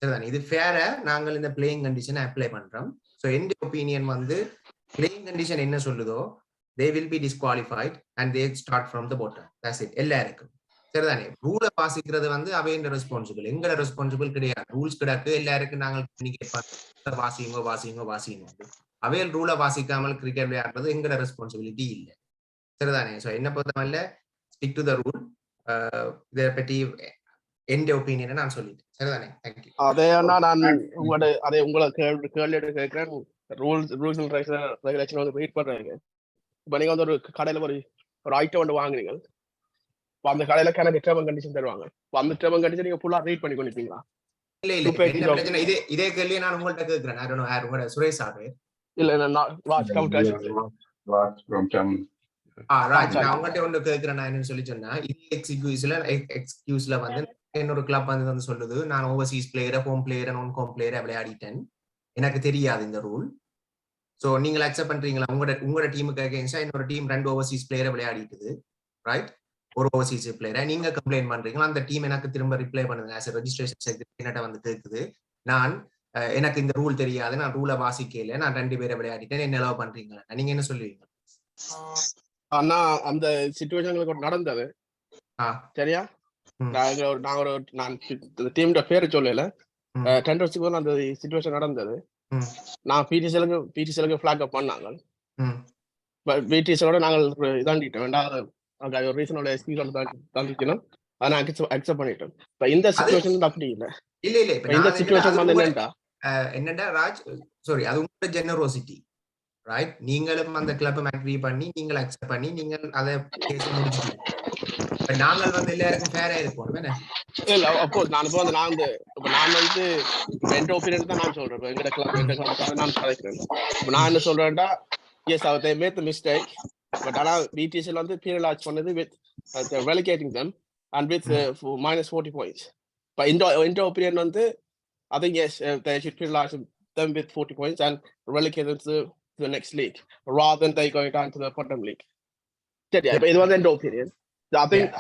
சரிதானே? இது ஃபேரா நாங்கள் இந்த பிளேயிங் கண்டிஷனை அப்ளை பண்றோம். ஸோ என் ஒப்பீனியன் வந்து பிளேயிங் கண்டிஷன் என்ன சொல்லுதோ they will be disqualified and they start from the bottom. That's it. எல்லாருக்கும் சரிதானே? ரூலை வாசிக்கிறது வந்து அவையோட ரெஸ்பான்சிபிள், எங்களோட ரெஸ்பான்சிபிள் கிடையாது. ரூல்ஸ் கிடக்கு, எல்லாருக்கும் நாங்கள் வாசிங்க அவையல் ரூலை வாசிக்காமல் கிரிக்கெட் விளையாடுறது எங்களோட ரெஸ்பான்சிபிலிட்டி இல்லை. சரிதானே? ஸோ என்ன பொறுத்தவரை ஸ்டிக் டு த ரூல். இதை பற்றி எந்த ஒப்பீனியனை நான் சொல்லிட்டேன். சரிதானே? தேங்க்யூ. அதே உங்களை கேள்வி கேட்கிறேன். ரூல்ஸ் அண்ட் ரெகுலேஷன் வந்து வெயிட் பண்றாங்க. இப்போ நீங்க வந்து ஒரு கடையில ஒரு ஐட்டம் வந்து வாங்குறீங்க, அந்த கடையில கணக்கு டேர்ம் கண்டிஷன் தருவாங்க. அந்த டேர்ம் கண்டிஷன் நீங்க ஃபுல்லா ரீட் பண்ணி கொண்டிருக்கீங்களா? இல்ல இதே கேள்வி நான் உங்கள்ட்ட கேக்குறேன். I don't know உங்களோட சுரேஷ் சார். இல்ல நான் ராஜ் ராஜ் நான் உங்கள்ட்ட ஒன்று கேட்கிறேன். நான் என்னன்னு சொல்லி சொன்னா எக்ஸ்கியூஸ்ல வந்து இன்னொரு கிளப் வந்து சொல்லுது நான் ஓவர்சீஸ் பிளேயரை ஹோம் பிளேயரை நான் ஹோம் பிளேயரை விளையாடிட்டேன், எனக்கு தெரியாது இந்த ரூல். சோ நீங்க அக்செப்ட் பண்றீங்களா? உங்களோட டீமுக்கு அகைன்ஸ்டா இன்னொரு டீம் 2 ஓவர்சீஸ் பிளேயரை விளையாடிட்டுது, ரைட்? ஒரு ஓவர்சீஸ் பிளேயரை நீங்க கம்ப்ளைண்ட் பண்றீங்களா? அந்த டீம் எனக்கு திரும்ப ரிப்ளை பண்ணுங்க ஆஸ் ரெஜிஸ்ட்ரேஷன் செக்ரட்டரி வந்து கேக்குது, நான் எனக்கு இந்த ரூல் தெரியாது, நான் ரூலை வாசிக்கல, நான் 2 பேரை விளையாடிட்டேன், என்ன அலோவ் பண்றீங்களா? நீங்க என்ன சொல்லுவீங்க? ஆனா அந்த சிச்சுவேஷன் நடந்தது சரியா? நான் டீமோட பேரை சொல்லல, 10 வருஷத்துக்கு அந்த சிச்சுவேஷன் நடந்தது. நான் பிடிசிஎலுக்கு ஃபிளாக் அப் பண்ணாங்க, பிடிசிஎலோட நாங்கள் இதாண்டிட்டோம். வேண்டாம் ஒரு ரீசனோட எக்ஸ்கியூஸ் தந்துக்கணும், அதை நான் அக்செப்ட் பண்ணிட்டோம். இப்போ இந்த சிச்சுவேஷன் அப்படி இல்லை. இல்ல இந்த சிச்சுவேஷன் வந்து என்னடா ராஜ், சாரி, அது உங்களோட ஜெனரோசிட்டி, ரைட்? நீங்களும் அந்த கிளப் அக்ரி பண்ணி நீங்கள் அக்செப்ட் பண்ணி நீங்கள் அதை கேஸ் முடிச்சிட்டீங்க. நாங்கள் வந்து எல்லாருக்கும் ஃபேரா இருப்போம் என்ன? இல்ல அப்கோர்ஸ் நான் வந்து என் ஒப்பீனியன் தான் நான் சொல்றேன். எங்கட கிளப் நான் கலைக்கிறேன். நான் என்ன சொல்றேன்டா, S they made the mistake, but ஆனா BTCL வந்து penalize பண்ணது with relegating them and with minus 40 points. But in opinion வந்து I think yes, they should penalize them with 40 points and relegate them to the next league rather than they going down to the bottom league. சரியா இப்ப இது வந்து என் opinion I think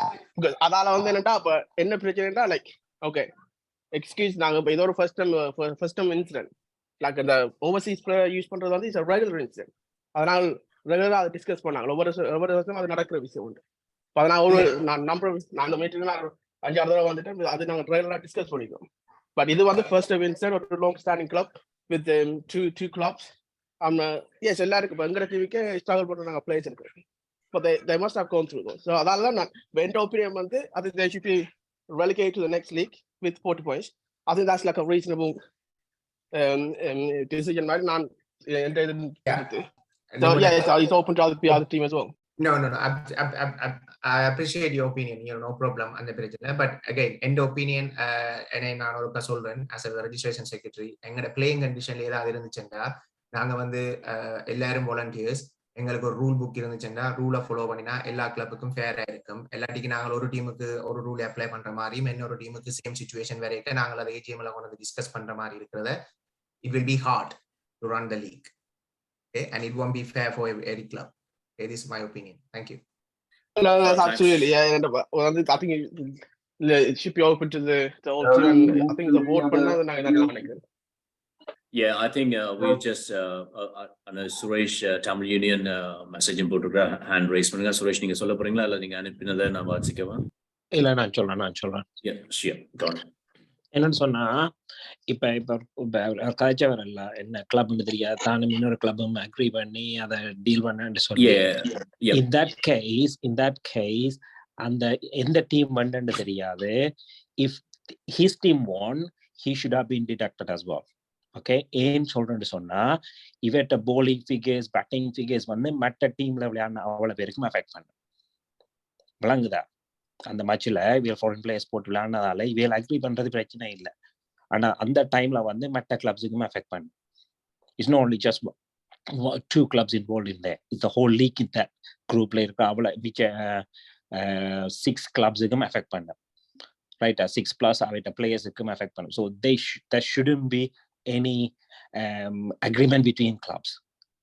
அதால வந்து என்னட்டா அப்ப என்ன பிரச்சனைனா லைக் ஓகே எக்ஸ்கியூஸ் நாங்க இப்ப இது ஒரு ஃபர்ஸ்ட் டைம் இன்சிடென்ட் லைக் அந்த ஓவர்சீஸ் யூஸ் பண்றது வந்து இட்ஸ் ரெகுலர் இன்சிடென்ட் அதனால ரெகுலரா அதை டிஸ்கஸ் பண்ணாங்க ஒவ்வொரு வருஷம் அது நடக்கிற விஷயம் உண்டு நான் அந்த மீட்டிங் 5-6 தடவை வந்துட்டு அது நாங்க ரெகுலரா டிஸ்கஸ் பண்ணிக்கிறோம் பட் இது வந்து ஃபர்ஸ்ட் டைம் இன்சிடென்ட் ஒரு long standing club with two clubs yes எல்லாருக்கும் இப்போ எங்கிற டிவிக்கே ஸ்ட்ரகிள் பண்ற நாங்க பிளேஸ் இருக்கு but they must have gone through those. So அதனால நான் என் opinion வந்து I think they should be relegated to the next league with 40 points. I think that's like a reasonable decision. Right? So yeah, it's open to other team as well. No. I appreciate your opinion. No problem. But again, end opinion. நான் ஒரு சொல்றேன் as a registration secretary. எங்கட playing condition ஏதாவது இருந்துச்சுன்னா நாங்க வந்து எல்லாரும் volunteers. எங்களுக்கு ஒரு ரூல் புக் இருந்துச்சுன்னா ரூலை ஃபாலோ பண்ணினா எல்லா கிளப்புக்கும் ஃபேரா இருக்கும். எல்லாட்டிக்கும் நாங்கள் ஒரு டீமுக்கு ஒரு ரூல் அப்ளை பண்ற மாதிரியும் இன்னொரு டீமுக்கு சேம் சிச்சுவேஷன் வரைக்கும் நாங்கள் அதை ஏஜிஎம்ல கொண்டு வந்து டிஸ்கஸ் பண்ற மாதிரி இருக்கிறத it will be hard to run the league. Okay, and it won't be fair for every club. Okay, this is my opinion. Thank you. No, absolutely. Yeah, I think it should be open to the whole team. I think the vote பண்ணா நாங்க நினைக்கிறேன். Yeah, I think we just Suresh Tamil Union message போட்டுற hand raise பண்ணுங்க. Suresh நீங்க சொல்ல போறீங்களா இல்ல நீங்க அனுப்பினதை நான் வாசிக்கவா? இல்ல நான் சொல்றேன். Yeah, sure. Go on. என்னன்னு சொன்னா இப்ப கதைச்சவர் இல்ல என்ன கிளப்னு தெரியாது தானும் இன்னொரு கிளப்பும் அக்ரி பண்ணி அதை டீல் பண்ணு சொல்லி in that case அந்த எந்த டீம் வந்துன்னு தெரியாது. if his team won he should have been deducted as well. Okay ஏன்னு சொல்றேன்னு சொன்னா இவட்ட bowling figures batting figures வந்து மற்ற டீம்ல விளையாடின அவ்வளவு பேருக்கும் அஃபெக்ட் பண்ணும். விளங்குதா? அந்த மேட்ச்ல இவங்க ஃபாரின் பிளேயர்ஸ் போட்டு விளையாடுனதால இவங்க அக்ரி பண்றது பிரச்சனை இல்லை. ஆனா அந்த டைம்ல வந்து மற்ற கிளப்ஸுக்கும் அஃபெக்ட் பண்ணும். It's not only just 2 clubs involved in there. It's the whole league in that groupல இருக்க அவ்வளவு 6 clubஸுக்கும் அஃபெக்ட் பண்ணும். Right, 6+ அவட்ட பிளேயர்ஸுக்கும் அஃபெக்ட் பண்ணும். So there shouldn't be any agreement between clubs.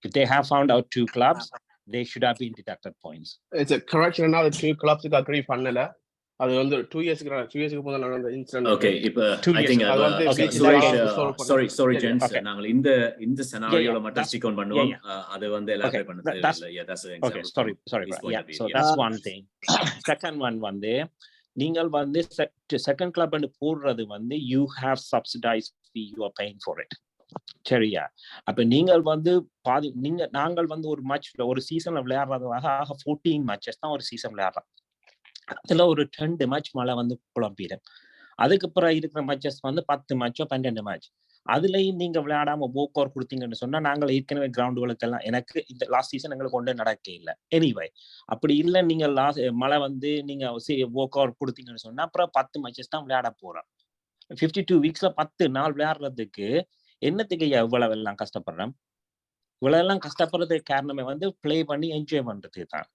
If they have found out 2 clubs, they should have been deducted points. It's a correction. Now the 2 clubs agree பண்ணல. அது வந்து 2 இயர்ஸ்க்கு முதல்ல நடந்த இன்சிடென்ட். Okay, இப்போ I think sorry gents, நாங்க இந்த scenarioல மட்டும் ஸ்டிக் ஆன் பண்ணுவோம். அது வந்து எலாபரேட் பண்ண தேவையில்லை. Yeah, that's an example. Okay, sorry. Yeah, so that's one thing. Second one வந்து நீங்கள் வந்து செகண்ட் கிளப் போடுறது வந்து you have subsidized fee, you are paying for it. சரியா? அப்ப நீங்கள் வந்து நாங்கள் வந்து ஒரு மேட்ச்ல ஒரு சீசன்ல விளையாடுறதாக 14 மேட்சஸ் தான் ஒரு சீசன் விளையாடுறோம். அதுல ஒரு 2 மேட்ச் மழை வந்து குழம்பிடும். அதுக்கப்புறம் இருக்கிற மேட்சஸ் வந்து 10 மேட்சோ 12 மேட்ச். அதுலயும் நீங்க விளையாடாம walk over கொடுத்தீங்கன்னு சொன்னா நாங்கள் ஏற்கனவே கிரவுண்டுகளுக்கெல்லாம் எனக்கு இந்த லாஸ்ட் சீசன் எங்களுக்கு கொண்டு நடக்க இல்லை. எனிவே அப்படி இல்லை நீங்க மழை வந்து நீங்க walk over கொடுத்தீங்கன்னு சொன்னா அப்புறம் 10 மேட்சஸ் தான் விளையாட போறோம். 52 வீக்ஸ்ல 10 நாள் விளையாடுறதுக்கு என்னத்துக்கு இவ்வளவு எல்லாம் கஷ்டப்படுறோம்? இவ்வளவு எல்லாம் கஷ்டப்படுறதுக்கு காரணமே வந்து பிளே பண்ணி என்ஜாய் பண்றதுக்கு தான்.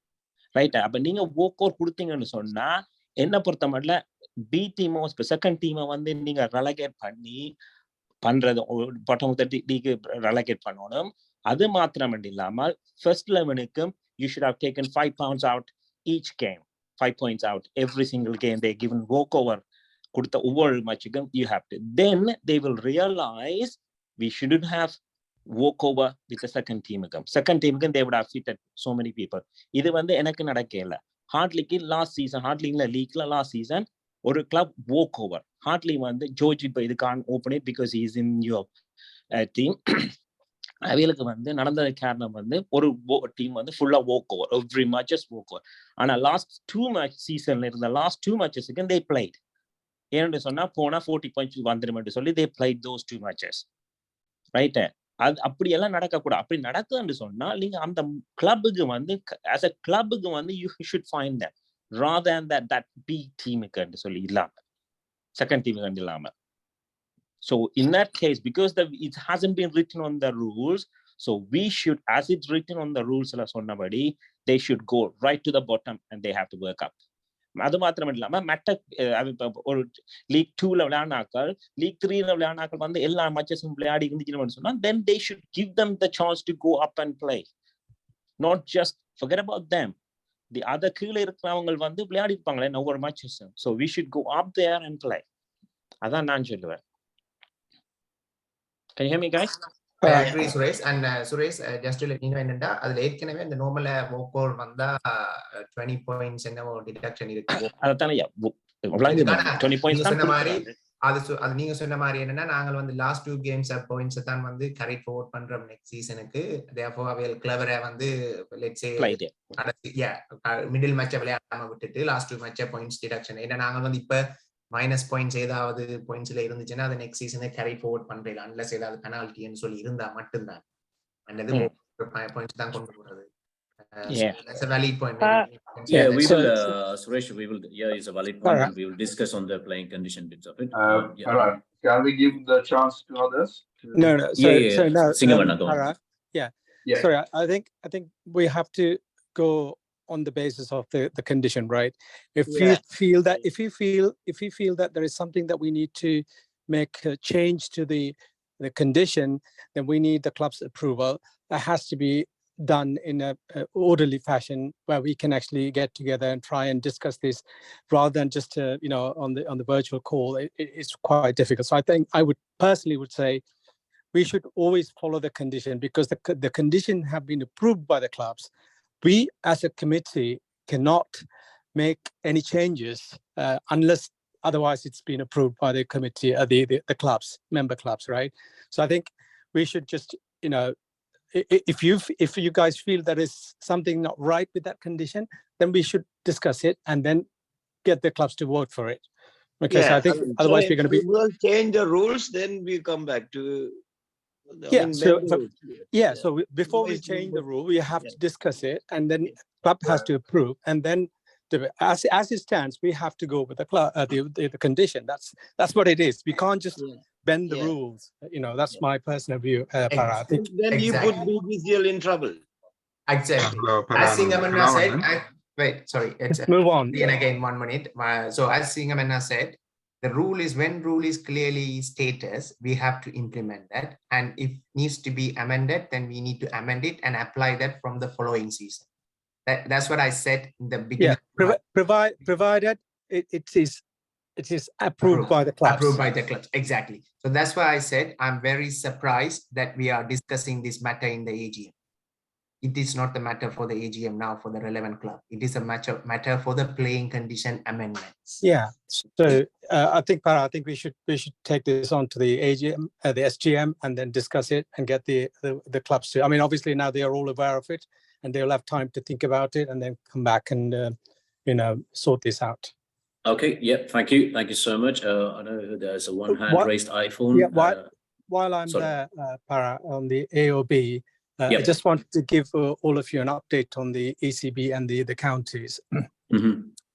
ரைட்டா? அப்ப நீங்க walk over கொடுத்தீங்கன்னு சொன்னா என்ன பொறுத்த மட்டும் பி டீமோ செகண்ட் டீமை வந்து நீங்க ரெலகேட் பண்ணி பண்றது bottom of the league relegate பண்ணணும். அது மாத்திரம் இல்லாமல் ஃபர்ஸ்ட் 11க்கும் you should have taken 5 points out each game, 5 points out every single game. They given walkover கொடுத்த ஒவ்வொரு மேட்சுக்கும் you have to. Then they will realize we shouldn't have walkover with the second team. Second team they would have fitted so many people. இது வந்து எனக்கு நடக்கல. ஹார்ட்லிக்கு last season ஹார்ட்லிங்ல லீக்ல last season ஒரு club walk over. Hartley வந்து George இப்போ இதுக்கான open it because is in your team. அவைகளுக்கு வந்து நடந்தது காரணம் வந்து ஒரு டீம் வந்து ஃபுல்லா walk over, every matches walk over. ஆனா லாஸ்ட் 2 மேட்ச் சீசன்ல இருந்த லாஸ்ட் 2 மேட்சஸ்க்கு they played. ஏன்னு சொன்னா போனா 40 பாயிண்ட்ஸ் வந்துடும் சொல்லி they played those 2 matches. Right? அது அப்படியெல்லாம் நடக்கக்கூடாது. அப்படி நடக்குதுன்னு சொன்னா நீங்க அந்த கிளப்புக்கு வந்து as a கிளப்புக்கு வந்து you should find them rather than that B டீமுக்கு சொல்லி இல்லாம செகண்ட் டீமுக்கு இல்லாம. So in that case, because it hasn't been written on the rules, so we should, as it's written on the rules la sonnabadi, they should go right to the bottom and they have to work up. அது மாத்திரம் இல்லாம மற்ற ஒரு league 2ல விளையாடினாக்கள் league 3ல விளையாடினாக்கள் வந்து எல்லா மேட்சஸும் விளையாடி இருந்துச்சுன்னு சொன்னா then they should give them the chance to go up and play, not just forget about them. the other கீழே இருக்கிறவங்க வந்து விளையாடி இருப்பாங்களே ஒவ்வொரு matches. So we should go up there and play. அதான் நான் சொல்லுவேன். Can you hear me, guys? I agree, Suresh. And Suresh, just to let you know, என்னடா அதுல ஏற்கனவே இந்த நார்மல் walk over வந்தா 20 points என்னவோ டிடக்ஷன் இருக்கு. அதான் 20 points தான் மாதிரி அது நீங்க சொன்ன மாதிரி என்னன்னா நாங்கள் வந்து லாஸ்ட் 2 games பாயிண்ட்ஸ் தான் வந்து கேரி ஃபார்வர்ட் பண்றோம் நெக்ஸ்ட் சீசனுக்கு. therefore we will clever வந்து let's say மிடில் மேட்சை விளையாடாம விட்டுட்டு லாஸ்ட் 2 மேட்சை பாயிண்ட்ஸ் டிடக்ஷன். ஏன்னா நாங்கள் வந்து இப்ப மைனஸ் பாயிண்ட்ஸ் ஏதாவது பாயிண்ட்ஸ்ல இருந்துச்சுன்னா அது நெக்ஸ்ட் சீசனை கேரி ஃபார்வர்ட் பண்றீங்க அன்லஸ் ஏதாவது பெனால்ட்டின்னு சொல்லி இருந்தா மட்டும்தான் அல்லது பாயிண்ட்ஸ் தான் கொண்டு போறது. That's a valid point. We will, Suresh, it's a valid point. And we will discuss on the playing condition bits of it. All right. Can we give the chance to others? No. So no. Yeah. Sorry, I think we have to go on the basis of the condition, right? If you feel that there is something that we need to make a change to the condition, then we need the club's approval. That has to be done in a orderly fashion where we can actually get together and try and discuss this rather than just on the virtual call. It's quite difficult. So I think I would personally say we should always follow the condition because the condition have been approved by the clubs. We as a committee cannot make any changes unless otherwise it's been approved by the committee, the clubs, member clubs, right? So I think we should just, if you guys feel there is something not right with that condition, then we should discuss it and then get the clubs to vote for it. Because I think otherwise we're going to be. We will change the rules, then we come back to. So before we change the rule, we have to discuss it, and then club has to approve, and then as it stands, we have to go with the club, the condition. That's what it is. We can't just bend the rules. That's my personal view. I think. Then you put Btcl in trouble. Exactly. As Singamanna said, wait, sorry. Move on. And again, 1 minute. So as Singamanna said, the rule is when rule is clearly stated, we have to implement that. And if needs to be amended, then we need to amend it and apply that from the following season. That's what I said in the beginning. Provided it is approved by the clubs. Approved by the clubs, exactly. So that's why I said I'm very surprised that we are discussing this matter in the AGM. It is not the matter for the AGM now for the relevant club. It is a matter for the playing condition amendments. Yeah. So I think we should take this on to the AGM, the SGM, and then discuss it and get the clubs to. I mean, obviously now they are all aware of it, and they'll have time to think about it and then come back and sort this out. Okay. Yeah. Thank you so much. I know there's a one hand raised iPhone. Yeah. While I'm there, Para, on the AOB. I just wanted to give all of you an update on the ECB and the counties.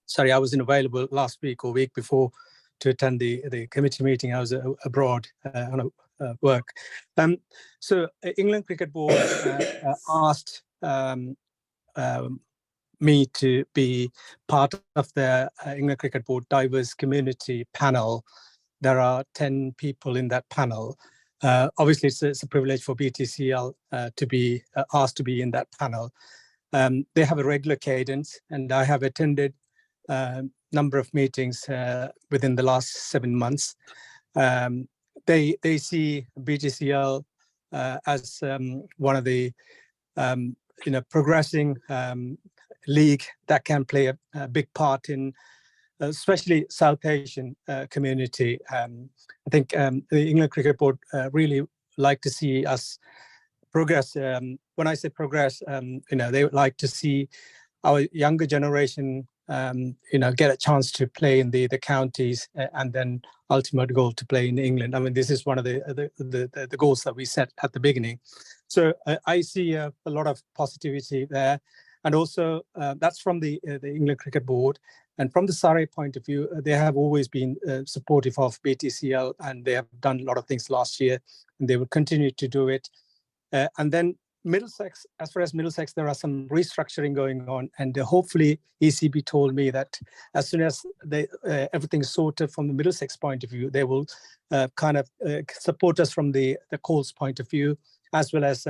Sorry, I wasn't available last week or week before to attend the committee meeting. I was abroad on work. So England Cricket Board asked me to be part of the England Cricket Board Diverse Community Panel. There are 10 people in that panel. Obviously, it's a privilege for Btcl to be asked to be in that panel. They have a regular cadence, and I have attended a number of meetings within the last 7 months. They see Btcl as one of the progressing league that can play a big part in especially South Asian community. I think the England Cricket Board really like to see us progress. When I say progress, they would like to see our younger generation, get a chance to play in the counties and then ultimate goal to play in England. I mean, this is one of the goals that we set at the beginning. So I see a lot of positivity there. And also that's from the England Cricket Board. And from the Surrey point of view, they have always been supportive of Btcl, and they have done a lot of things last year, and they will continue to do it. And then Middlesex, as far as Middlesex, there are some restructuring going on, and hopefully ECB told me that as soon as everything is sorted from the Middlesex point of view, they will kind of support us from the Coles point of view, as well as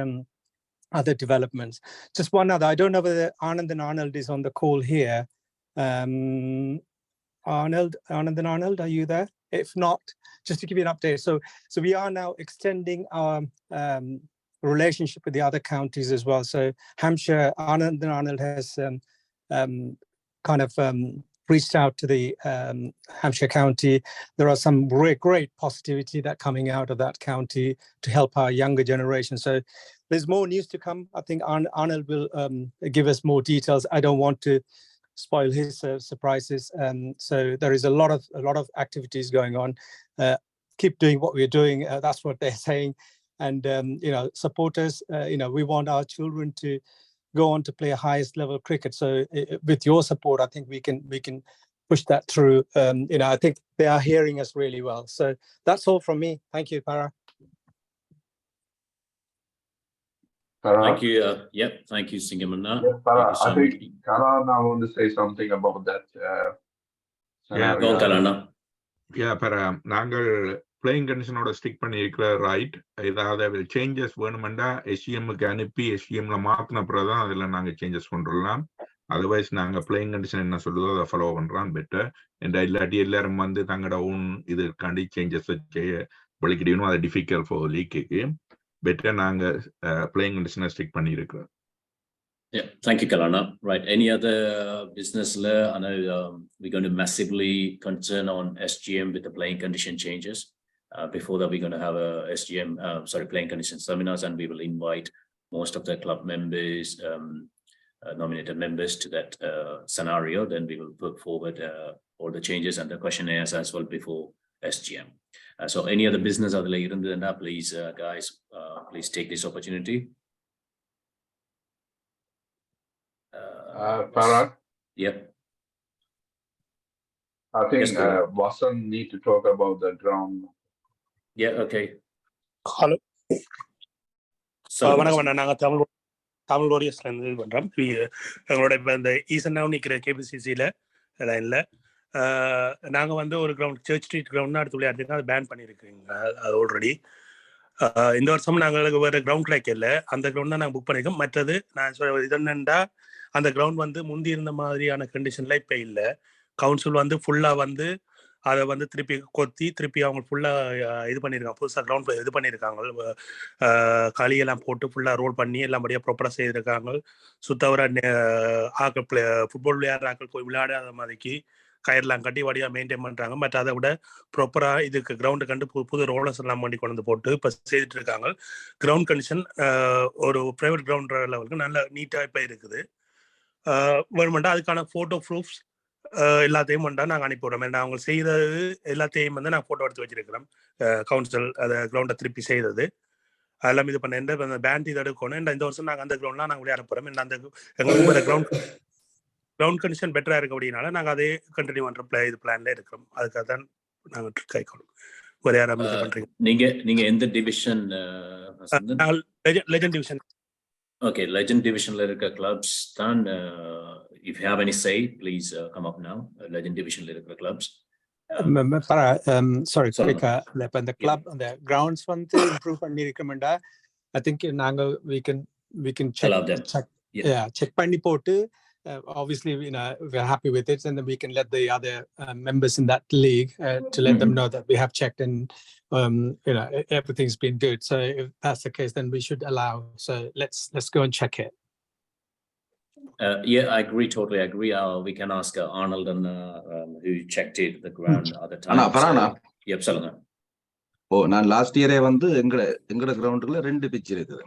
other developments. Just one other, I don't know whether Anand and Arnold is on the call here. Anand and Arnold, are you there? If not, just to give you an update. So we are now extending our relationship with the other counties as well. So Hampshire, Anand and Arnold has reached out to the Hampshire County. There are some great positivity that coming out of that county to help our younger generation. So there's more news to come. I think Arnold will give us more details. I don't want to spoil his surprises. So there is a lot of activities going on. Keep doing what we're doing. That's what they're saying. And support us. We want our children to go on to play highest level cricket. So with your support, I think we can push that through. I think they are hearing us really well. So that's all from me. Thank you, Para. Thank you. Thank you, Singamana. Yes, Para, so I think Kalana want to say something about that. Go Kalana. Yeah, Para, Nangal playing condition oda stick பண்ணிருக்கிற right. ஏதாவது changes வேணுமெண்டா எஸ்சிஎம்க்கு அனுப்பி எஸ்சிஎம்ல மாத்தின அப்புறம் அதுல நாங்க changes பண்றோம். Otherwise நாங்க பிளேயிங் கண்டிஷன் என்ன சொல்லுதோ அதை ஃபாலோ பண்றோம் பெட்டர். இல்லாட்டி எல்லாரும் தங்களோட ஓன் இதுக்காண்டி சேஞ்சஸ் வெளிக்கிடணும். அது டிஃபிகல்ட் ஃபார் லீக்குக்கு. பெட்டர் நாங்க பிளேயிங் கண்டிஷனை ஸ்டிக் பண்ணிருக்கிறோம். Yeah, thank you, Kalana. Right, any other business layer? I know we're going to massively concern on SGM with the playing condition changes. Before that, we're going to have a SGM, playing condition seminars, and we will invite most of the club members, nominated members to that scenario. Then we will put forward all the changes and the questionnaires as well before SGM. So any other business other layer, please, guys, please take this opportunity. Parag? Yep. I think Vasan need to talk about the ground. Yeah, okay. Hello. வணக்கம். நாங்கள் தமிழ் வாரியர்ஸ்ல இருந்து இது பண்றோம். எங்களோட இப்போ இந்த ஈசனாவும் நிற்கிற கேபிசிசியில் லைனில் நாங்கள் ஒரு கிரவுண்ட் சர்ச் ஸ்ட்ரீட் கிரவுண்ட் அடுத்து விளையாடுறதுக்கு அதை பேன் பண்ணியிருக்கீங்க. அது ஆல்ரெடி இந்த வருஷம் நாங்கள் வேறு கிரவுண்ட் கிடைக்கல. அந்த கிரவுண்ட் தான் நாங்கள் புக் பண்ணியிருக்கோம். மற்றது நான் இது என்னென்னா அந்த கிரவுண்ட் முந்தி இருந்த மாதிரியான கண்டிஷன்ல இப்போ இல்லை. கவுன்சில் ஃபுல்லாக அதை திருப்பி கொத்தி திருப்பி அவங்க ஃபுல்லாக இது பண்ணியிருக்காங்க. புதுசாக கிரவுண்ட் இது பண்ணியிருக்காங்க. களியெல்லாம் போட்டு ஃபுல்லாக ரோல் பண்ணி எல்லாம் படியாக ப்ராப்பராக செய்திருக்காங்க. சுத்தவர ஆக்கள் ஃபுட்பால் விளையாடுற ஆக்கள் போய் விளையாடாத மாதிரிக்கு கயிறெல்லாம் கட்டி வடியாக மெயின்டைன் பண்ணுறாங்க. பட் அதை விட ப்ராப்பராக இதுக்கு கிரவுண்டு கண்டு புது ரோலர்ஸ் எல்லாம் பண்ணி கொண்டு போட்டு இப்போ செய்துட்டு இருக்காங்க. கிரவுண்ட் கண்டிஷன் ஒரு ப்ரைவேட் கிரவுண்ட் லெவலுக்கு நல்ல நீட்டாக இப்போ இருக்குது. வேணுமெண்டா அதுக்கான ஃபோட்டோ ப்ரூஃப்ஸ் எல்லாத்தையும் நாங்கள் அனுப்பிவிடுறோம். ஏன்னா அவங்க செய்கிறது எல்லாத்தையும் நான் ஃபோட்டோ எடுத்து வச்சிருக்கிறோம். கவுன்சில் அதை கிரவுண்டை திருப்பி செய்தது அதெல்லாம் இது பண்ண அந்த பேண்ட் இது எடுக்கணும். இந்த வருஷம் நாங்கள் அந்த கிரவுண்ட்லாம் நாங்கள் விளையாட போகிறோம். அந்த எங்களுக்கு கிரவுண்ட் கண்டிஷன் பெட்டராக இருக்க அப்படின்னால நாங்கள் அதே கண்டினியூ பண்ணுற இது பிளான்ல இருக்கிறோம். அதுக்காக தான் நாங்கள் கைக்கணும். வேறு யாரும் இது பண்ணுறீங்க? நீங்க எந்த division? Legend division. Okay, legend division lyrical clubs then if you have any say please come up now. Legend division lyrical clubs. Sorry, the club and the grounds improve பண்ணிருக்கோம்டா. I think we can check பண்ணி போட்டு obviously we're happy with it, and then we can let the other members in that league to let them know that we have checked and everything's been good. So if that's the case, then we should allow. So let's go and check it. Yeah, I agree, totally agree. We can ask Arnold and who checked it the ground other time. Yep, சொல்லுங்க. நான் last இயரே எங்கட கிரவுண்டுக்குள்ள 2 pitch இருக்குது.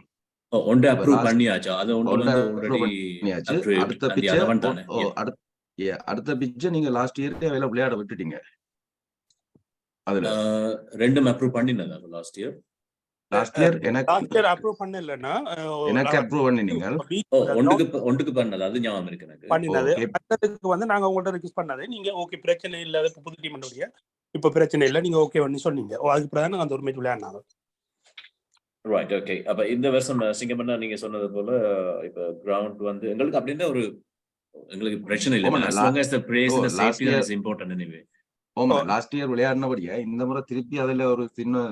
ஒன்று approve பண்ணியாச்சு. அது ஒன்று already அடுத்த pitch நீங்க லாஸ்ட் இயர்க்கே விளையாட விட்டுட்டீங்க. அதுல ரெண்டும் அப்ரூவ் பண்ணினதா லாஸ்ட் இயர்? லாஸ்ட் இயர் எனக்கு அப்ரூவ் பண்ணலனா எனக்கு அப்ரூவ் பண்ணீங்க. ஒன்றுக்கு பண்ணது அது ஞாபகம் இருக்கு எனக்கு. பண்ணினது அதுக்கு நாங்க உங்கள்ட்ட ரிக்வெஸ்ட் பண்ணது நீங்க ஓகே பிரச்சனை இல்ல புது டீம் பண்ணோடியா இப்ப பிரச்சனை இல்ல நீங்க ஓகே பண்ணி சொன்னீங்க. அதுக்கு பிறகு நாங்க அந்த ஒரு மேட்ச் விளையாடுனாங்க. Right, okay. அப்ப இந்த வருஷம் சிங்கமண்ணா நீங்க சொன்னது போல இப்ப கிரவுண்ட் எங்களுக்கு அப்படின்னா எங்களுக்கு பிரச்சனை இல்லை. as long as the praise and the safety is important anyway. ஆமா லாஸ்ட் இயர் விளையாடினபடியா இந்த முறை திருப்பி அதுல ஒரு சின்ன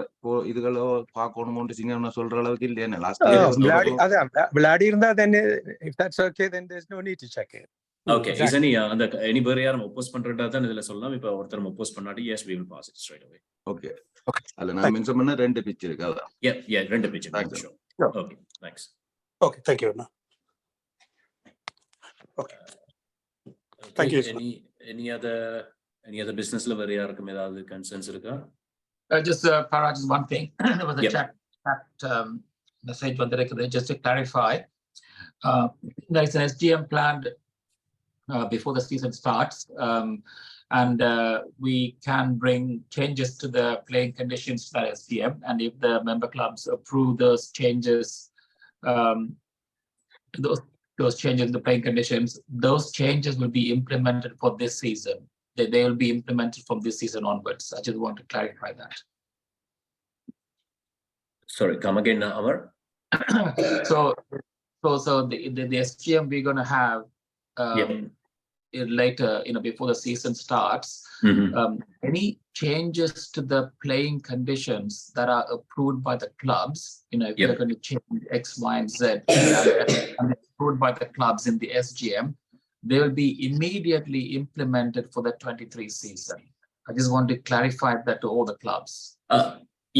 இதுகளோ பார்க்கணுமோன்னு சின்ன சொல்ற அளவுக்கு இல்லையா லாஸ்ட் இயர் விளையாடி இருந்தா then if that's okay then there's no need to check it. Okay, is அந்த any பேர் யாரும் oppose பண்றதா தான் இதுல சொல்லலாம். இப்ப ஒருத்தர் oppose பண்ணாடி yes we will pass it straight away. Okay. அதுல நான் மென்ஷன் பண்ண 2 pitch இருக்கு அதான். Yeah 2 pitch இருக்கு. Sure. Okay, thanks. Okay, thank you. Okay. Thank you. Any other business ல வேற யாருக்கும் ஏதாவது concerns இருக்கா? Just Parag, just one thing. There was a chat message just to clarify. There is an SGM planned before the season starts, and we can bring changes to the playing conditions for SGM, and if the member clubs approve those changes, those changes in the playing conditions, those changes will be implemented for this season. They will be implemented from this season onwards. I just want to clarify that. Sorry, come again, Amar. So the SGM we're going to have later, before the season starts, any changes to the playing conditions that are approved by the clubs, if they're going to change X, Y, and Z, and approved by the clubs in the SGM, they will be immediately implemented for the 23 season. I just want to clarify that to all the clubs.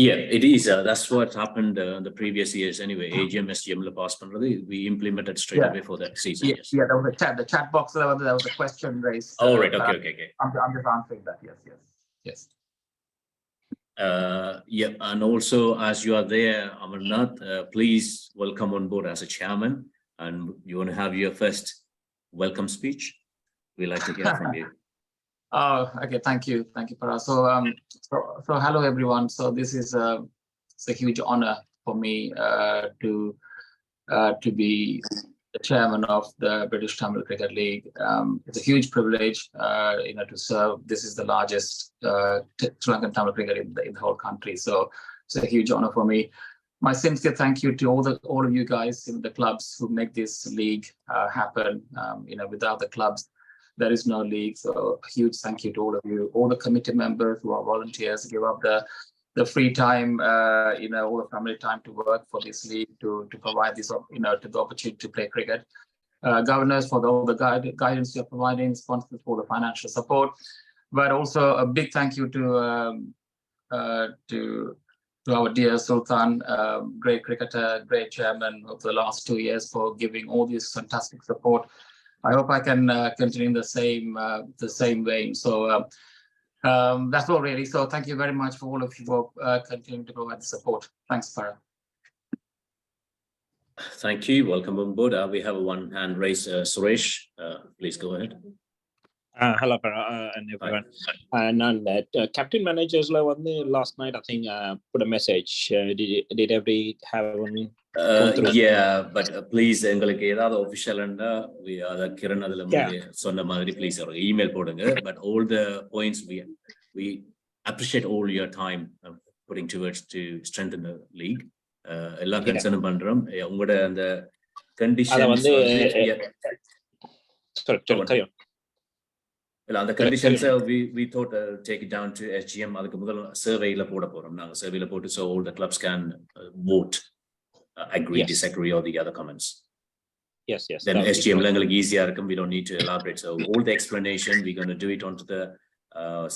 Yeah, it is. That's what happened the previous years anyway. AGM, SGM la pass பண்றது we implemented straight away for that season. Yes. Yeah, there was the chat box. There was a question raised. Oh, right. Okay. I'm just answering that. Yes. Yeah, and also as you are there, Amarnath, please welcome on board as a chairman, and you want to have your first welcome speech. We like to hear from you. Oh, okay. Thank you, Parag. So hello everyone. So this is it's a huge honor for me to be the chairman of the British Tamil Cricket League. It's a huge privilege, to serve. This is the largest Sri Lankan Tamil cricket in the whole country. So it's a huge honor for me. My sincere thank you to all of you guys in the clubs who make this league happen. Without the clubs, there is no league. So a huge thank you to all of you, all the committee members who are volunteers, give up the free time, all the family time to work for this league, to provide this, to the opportunity to play cricket. Governors for all the guidance you're providing, sponsors for the financial support, but also a big thank you to our dear Sultan, great cricketer, great chairman of the last 2 years, for giving all this fantastic support. I hope I can continue in the same vein. So that's all really. So thank you very much for all of you for continuing to provide the support. Thanks, Parag. Thank you. Welcome on board. We have one hand raised. Suresh, please go ahead. Hello, and everyone. And captain managers last night, I think, put a message. Did everybody have one? Yeah, but please, எங்களுக்கு ஏதாவது official anda we are Kiran அதுல சொன்ன மாதிரி please ஒரு email போடுங்க. But all the points we appreciate all your time putting towards to strengthen the league. எல்லா concern பண்றோம். உங்களோட அந்த கண்டிஷன்ஸ் அந்த conditions we thought take it down to SGM. அதுக்கு முதல்ல surveyல போட போறோம். நாங்க surveyல போட்டு so all the clubs can vote, agree, disagree, or the other comments. Yes. Then SGM la engalukku easy ah irukum. We don't need to elaborate. So all the explanation we're going to do it onto the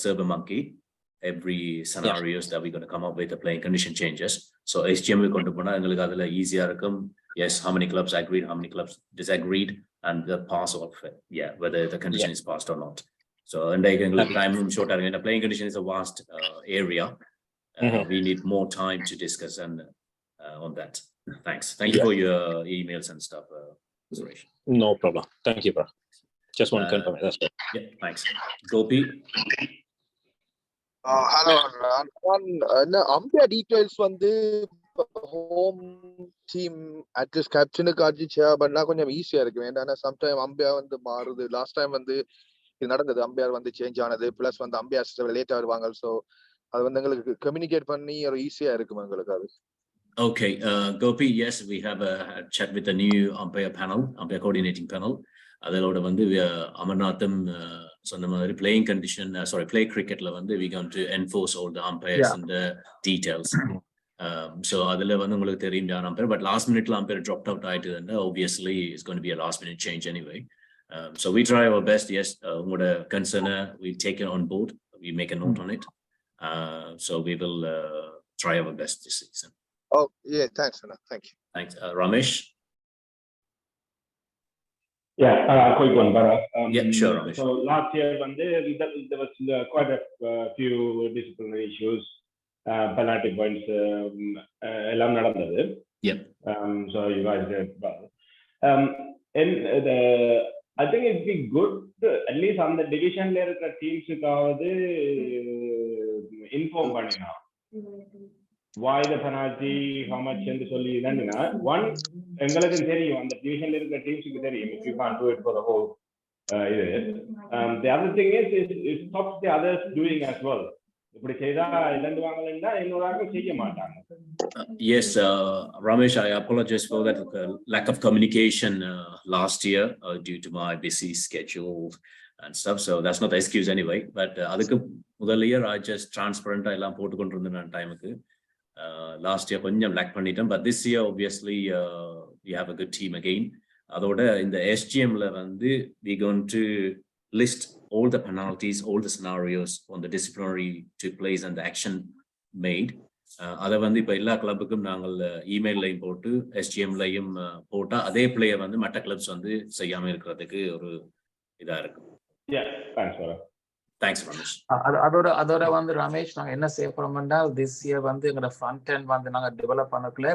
server monkey. Every scenarios that we're going to come up with the playing condition changes. So SGM we kondu pona engalukku adula easy ah irukum. Yes, how many clubs agreed, how many clubs disagreed, and the pass of whether the condition is passed or not. So and time short and the playing condition is a vast area. We need more time to discuss and on that. Thanks. Thank you for your emails and stuff, Suresh. No problem. Thank you, bro. Just want to confirm it. That's right. Yeah, thanks. Gopi. Hello, umpire details home team at this captain chair, but not கொஞ்சம் ஈஸியா இருக்கு. ஏன்னா sometime umpire மாறுது. Last time இது நடந்தது, umpire change ஆனது, plus umpires லேட்டா வருவாங்க. ஸோ அது எங்களுக்கு கம்யூனிகேட் பண்ணி ஒரு ஈஸியா இருக்கும் எங்களுக்கு அது. Okay, Gopi, yes, we have a chat with the new umpire coordinating panel. அதோட வந்து அமர்நாத்தும் சொன்ன மாதிரி பிளேயிங் கண்டிஷன் play cricketல வந்து we going to enforce all the umpires and the details. So அதுல வந்து உங்களுக்கு தெரியும் யார் umpire, but last minute umpire dropped out ஆயிட்டு obviously it's going to be a last minute change anyway. So we try our best. Yes, உங்களோட concern we take it on board, we make a note on it. So we will try our best this season. Oh yeah, thanks Anna. Thank you. Thanks. Ramesh. Yeah, quick one, Bara. Yeah, sure, Ramesh. So last year, there was quite a few disciplinary issues, penalty points, elam nadandhathu. Yep. So you guys did well. And I think it'd be good, at least on the division layer teams காவது inform பண்ணினா. Why the penalty, how much என்று சொல்லி என்னன்னா, one எங்களுக்கு தெரியும் அந்த டிவிஷன்ல இருக்கிற டீம்ஸ்க்கு தெரியும் if you can't do it for the whole the other thing is it stops the others doing as well. இப்படி செய்தா இழந்து வாங்கலன்னா இன்னொரு செய்ய மாட்டாங்க. Yes, Ramesh, I apologize for that lack of communication last year due to my busy schedule and stuff. So that's not the excuse anyway. But அதுக்கு முதல் year I just transparent எல்லாம் போட்டு கொண்டு இருந்தேன் டைமுக்கு. Last year கொஞ்சம் lock பண்ணிட்டேன், but this year obviously we have a good team again. அதோட இந்த SGMல வந்து we going to list all the penalties, all the scenarios on the disciplinary took place and the action made. அதை வந்து இப்போ எல்லா கிளப்புக்கும் நாங்கள் இமெயிலையும் போட்டு SGMலையும் போட்டா அதே பிளேயர் வந்து மற்ற கிளப்ஸ் வந்து செய்யாம இருக்கிறதுக்கு ஒரு இதா இருக்கும். Thanks, Ramesh. அதோட வந்து ரமேஷ் நாங்க என்ன செய்ய போறோம்னா this year வந்து எங்களோட front end வந்து நாங்க டெவலப் பண்ணக்குள்ள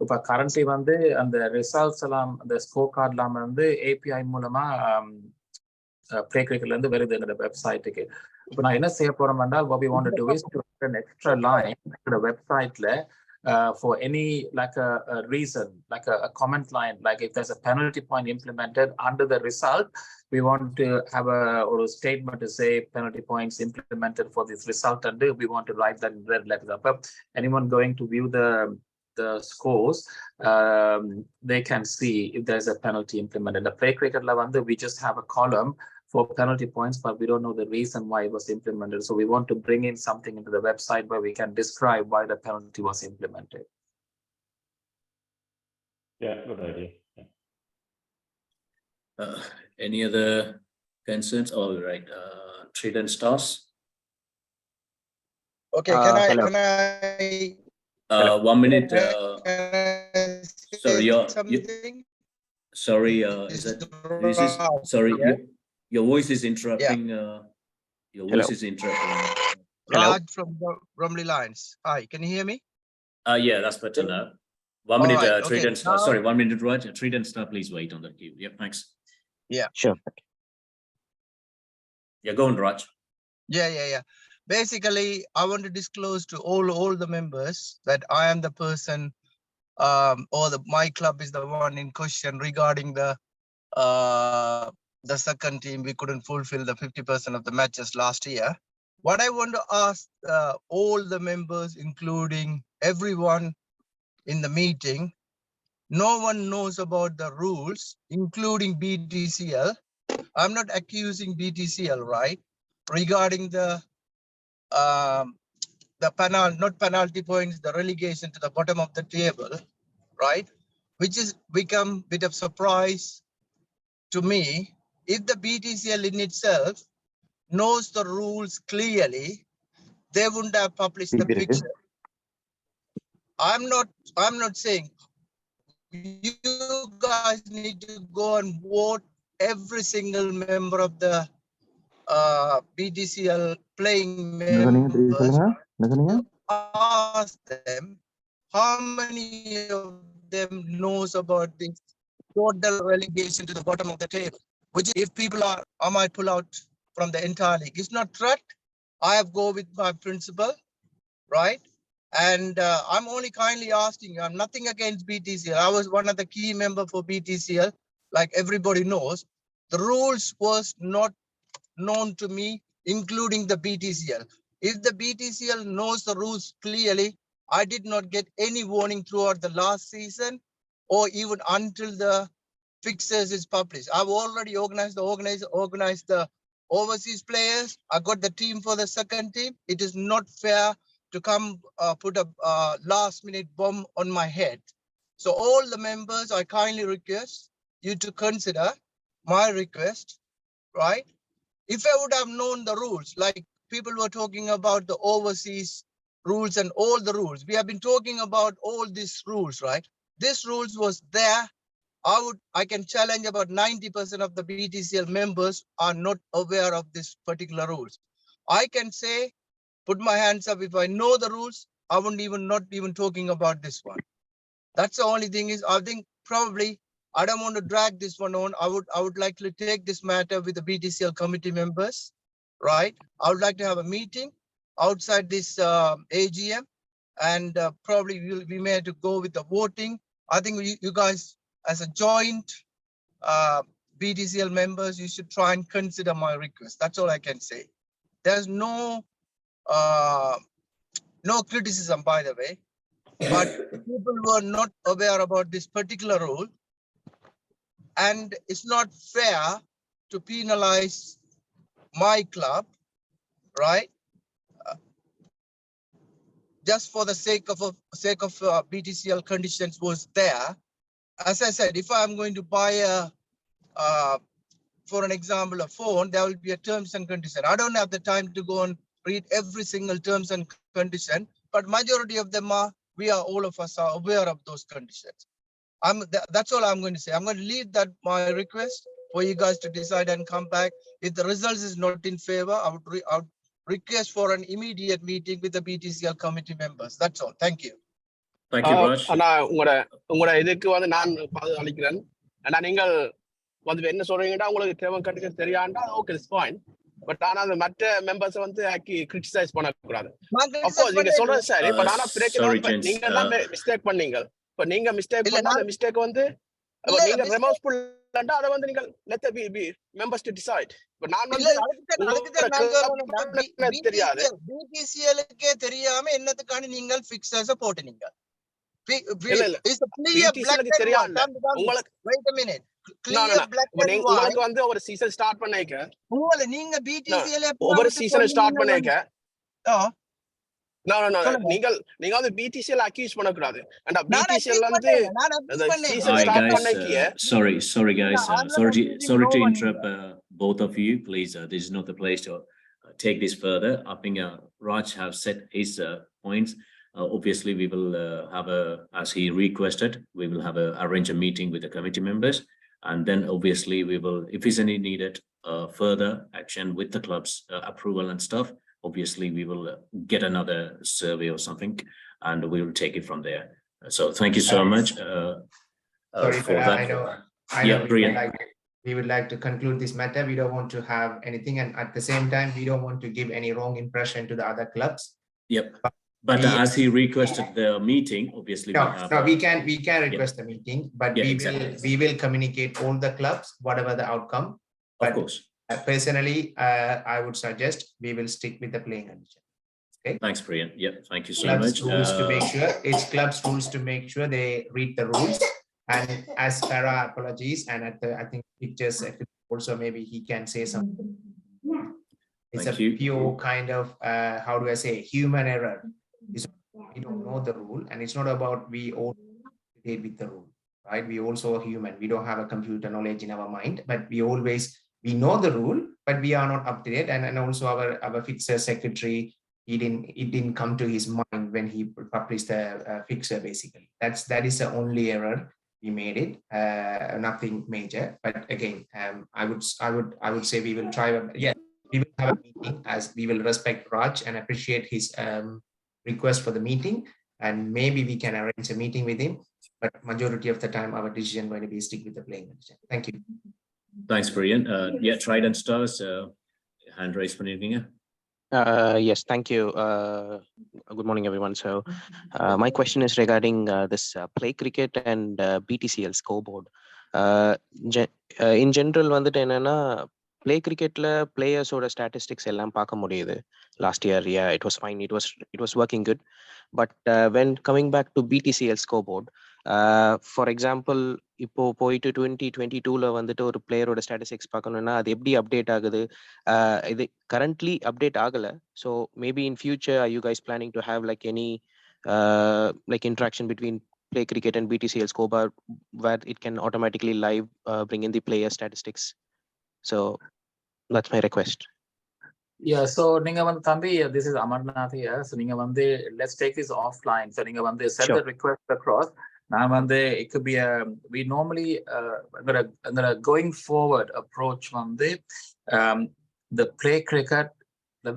இப்ப கரண்ட்லி வந்து அந்த ரிசல்ட்ஸ் எல்லாம் அந்த ஸ்கோர் கார்ட் எல்லாம் வந்து API மூலமா Play Cricket இருந்து வருது எங்களோட வெப்சைட்டுக்கு. இப்போ நான் என்ன செய்ய போறோம்னா what we want to do is to add an extra line எங்களோட வெப்சைட்ல for any like a reason, like a comment line, like if there's a penalty point implemented under the result, we want to have a statement to say penalty points implemented for this result, and we want to write that in red letters up. Anyone going to view the scores, they can see if there's a penalty implemented. The Play Cricket level, we just have a column for penalty points, but we don't know the reason why it was implemented. So we want to bring in something into the website where we can describe why the penalty was implemented. Yeah, good idea. Yeah. Any other concerns? All right. Trident Stars. Okay, can I 1 minute. Sorry, sorry. This is sorry. Yeah. Your voice is interrupting. Your voice is interrupting. Raj from Bromley Lions. Hi, can you hear me? Yeah, that's better now. 1 minute, right, okay, Trident Star. now- Sorry, 1 minute, Raj. Trident Star, please wait on the queue. Yep, thanks. Yeah. Sure. Yeah, go on, Raj. Yeah. Basically, I want to disclose to all the members that I am the person, or my club is the one in question regarding the second team. We couldn't fulfill the 50% of the matches last year. What I want to ask all the members, including everyone in the meeting, no one knows about the rules, including BTCL. I'm not accusing BTCL, right? Regarding the not penalty points, the relegation to the bottom of the table, right? Which is become a bit of surprise to me. If the BTCL in itself knows the rules clearly, they wouldn't have published the picture. I'm not saying you guys need to go and vote every single member of the BTCL playing members. Ask them how many of them knows about this total relegation to the bottom of the table. Which if people I might pull out from the entire league. It's not threat. I have go with my principle, right? And I'm only kindly asking you, I'm nothing against BTCL. I was one of the key member for BTCL, like everybody knows. The rules was not known to me, including the BTCL. If the BTCL knows the rules clearly, I did not get any warning throughout the last season or even until the fixtures is published. I've already organized the overseas players. I got the team for the second team. It is not fair to come put a last minute bomb on my head. So all the members, I kindly request you to consider my request, right? If I would have known the rules, like people were talking about the overseas rules and all the rules, we have been talking about all these rules, right? This rules was there. I can challenge about 90% of the BTCL members are not aware of this particular rules. I can say, put my hands up, if I know the rules, I wouldn't even not even talking about this one. That's the only thing is, I think probably I don't want to drag this one on. I would like to take this matter with the BTCL committee members, right? I would like to have a meeting outside this AGM, and probably we may have to go with the voting. I think you guys, as a joint BTCL members, you should try and consider my request. That's all I can say. There's no criticism, by the way, but people were not aware about this particular rule, and it's not fair to penalize my club, right? Just for the sake of BTCL conditions was there. As I said, if I'm going to buy for an example, a phone, there will be a terms and condition. I don't have the time to go and read every single terms and condition, but majority of them all of us are aware of those conditions. That's all I'm going to say. I'm going to leave that my request for you guys to decide and come back. If the results is not in favor, I would request for an immediate meeting with the BTCL committee members. That's all. Thank you. Thank you, Raj. உங்களோட இதுக்கு வந்து நான் அளிக்கிறேன். ஆனா நீங்கள் வந்து என்ன சொல்றீங்கன்னா உங்களுக்கு தேவை கண்டிக்க தெரியாண்டா ஓகே இட்ஸ் ஃபைன். பட் ஆனா அந்த மற்ற மெம்பர்ஸ் வந்து கிரிட்டிசைஸ் பண்ணக்கூடாது. அப்போ நீங்க சொல்றது சரி. பட் ஆனா பிரச்சனை நீங்க தான் மிஸ்டேக் பண்ணீங்க. இப்ப நீங்க மிஸ்டேக் பண்ணா அந்த மிஸ்டேக் வந்து நீங்க ரெமோர்ஸ்ஃபுல் பண்ணா அத வந்து நீங்க let the members to decide. இப்ப நான் வந்து தெரியாது. BTCL க்கே தெரியாம என்னத்துக்கான நீங்கள் ஃபிக்ஸர்ஸ் போடுனீங்க. BTCL தெரியாது. உங்களுக்கு wait a minute. Clear black and white. உங்களுக்கு வந்து ஒரு சீசன் ஸ்டார்ட் பண்ணேக்க. நீங்க BTCL ஒரு சீசன் ஸ்டார்ட் பண்ணேக்க. No. நீங்க வந்து BTCL அக்யூஸ் பண்ண கூடாது. and BTCL வந்து சீசன் ஸ்டார்ட் பண்ணேக்கியே. Sorry guys. Sorry to interrupt both of you. Please, this is not the place to take this further. I think Raj have said his points. Obviously, we will as he requested, we will arrange a meeting with the committee members, and then obviously we will, if is any needed further action with the club's approval and stuff, obviously we will get another survey or something, and we will take it from there. So thank you so much for that. I know we would like to conclude this matter. We don't want to have anything, and at the same time, we don't want to give any wrong impression to the other clubs. Yep. But as he requested the meeting, obviously we can request the meeting, but we will communicate all the clubs, whatever the outcome. But of course, personally, I would suggest we will stick with the playing condition. Okay. Thanks, Priyan. Yep. Thank you so much. Rules to make sure it's clubs rules to make sure they read the rules. And as Farah apologies, and I think pictures also maybe he can say something. It's pure kind of how do I say human error. We don't know the rule, and it's not about we all did with the rule, right? We also are human. We don't have a computer knowledge in our mind, but we know the rule, but we are not up to date. And also our fixer secretary, it didn't come to his mind when he published the fixer. Basically, that is the only error. We made it, nothing major. But again, I would say we will try. We will have a meeting, as we will respect Raj and appreciate his request for the meeting, and maybe we can arrange a meeting with him. But majority of the time, our decision going to be stick with the playing condition. Thank you. Thanks, Brian. Trident Stars, hand raise பண்ணிருக்கீங்க. Yes, thank you. Good morning, everyone. So my question is regarding this play cricket and BTCL scoreboard. In general, வந்துட்டு என்னன்னா play cricketல players ஓட statistics எல்லாம் பார்க்க முடியுது. Last year, it was fine. It was working good. But when coming back to BTCL scoreboard, for example இப்போ போயிட்டு 2022ல வந்துட்டு ஒரு பிளேயரோட ஸ்டாட்டிஸ்டிக்ஸ் பார்க்கணும்னா அது எப்படி அப்டேட் ஆகுது? இது கரண்ட்லி அப்டேட் ஆகல. So maybe in future are you guys planning to have like any like interaction between Play Cricket and BTCL scoreboard where it can automatically live bring in the player statistics? So that's my request. Yeah, so நீங்க வந்து தம்பி, this is Amarnath here. So நீங்க வந்து let's take this offline. So நீங்க வந்து send the request across. நான் வந்து it could be a we normally gonna going forward approach வந்து the Play Cricket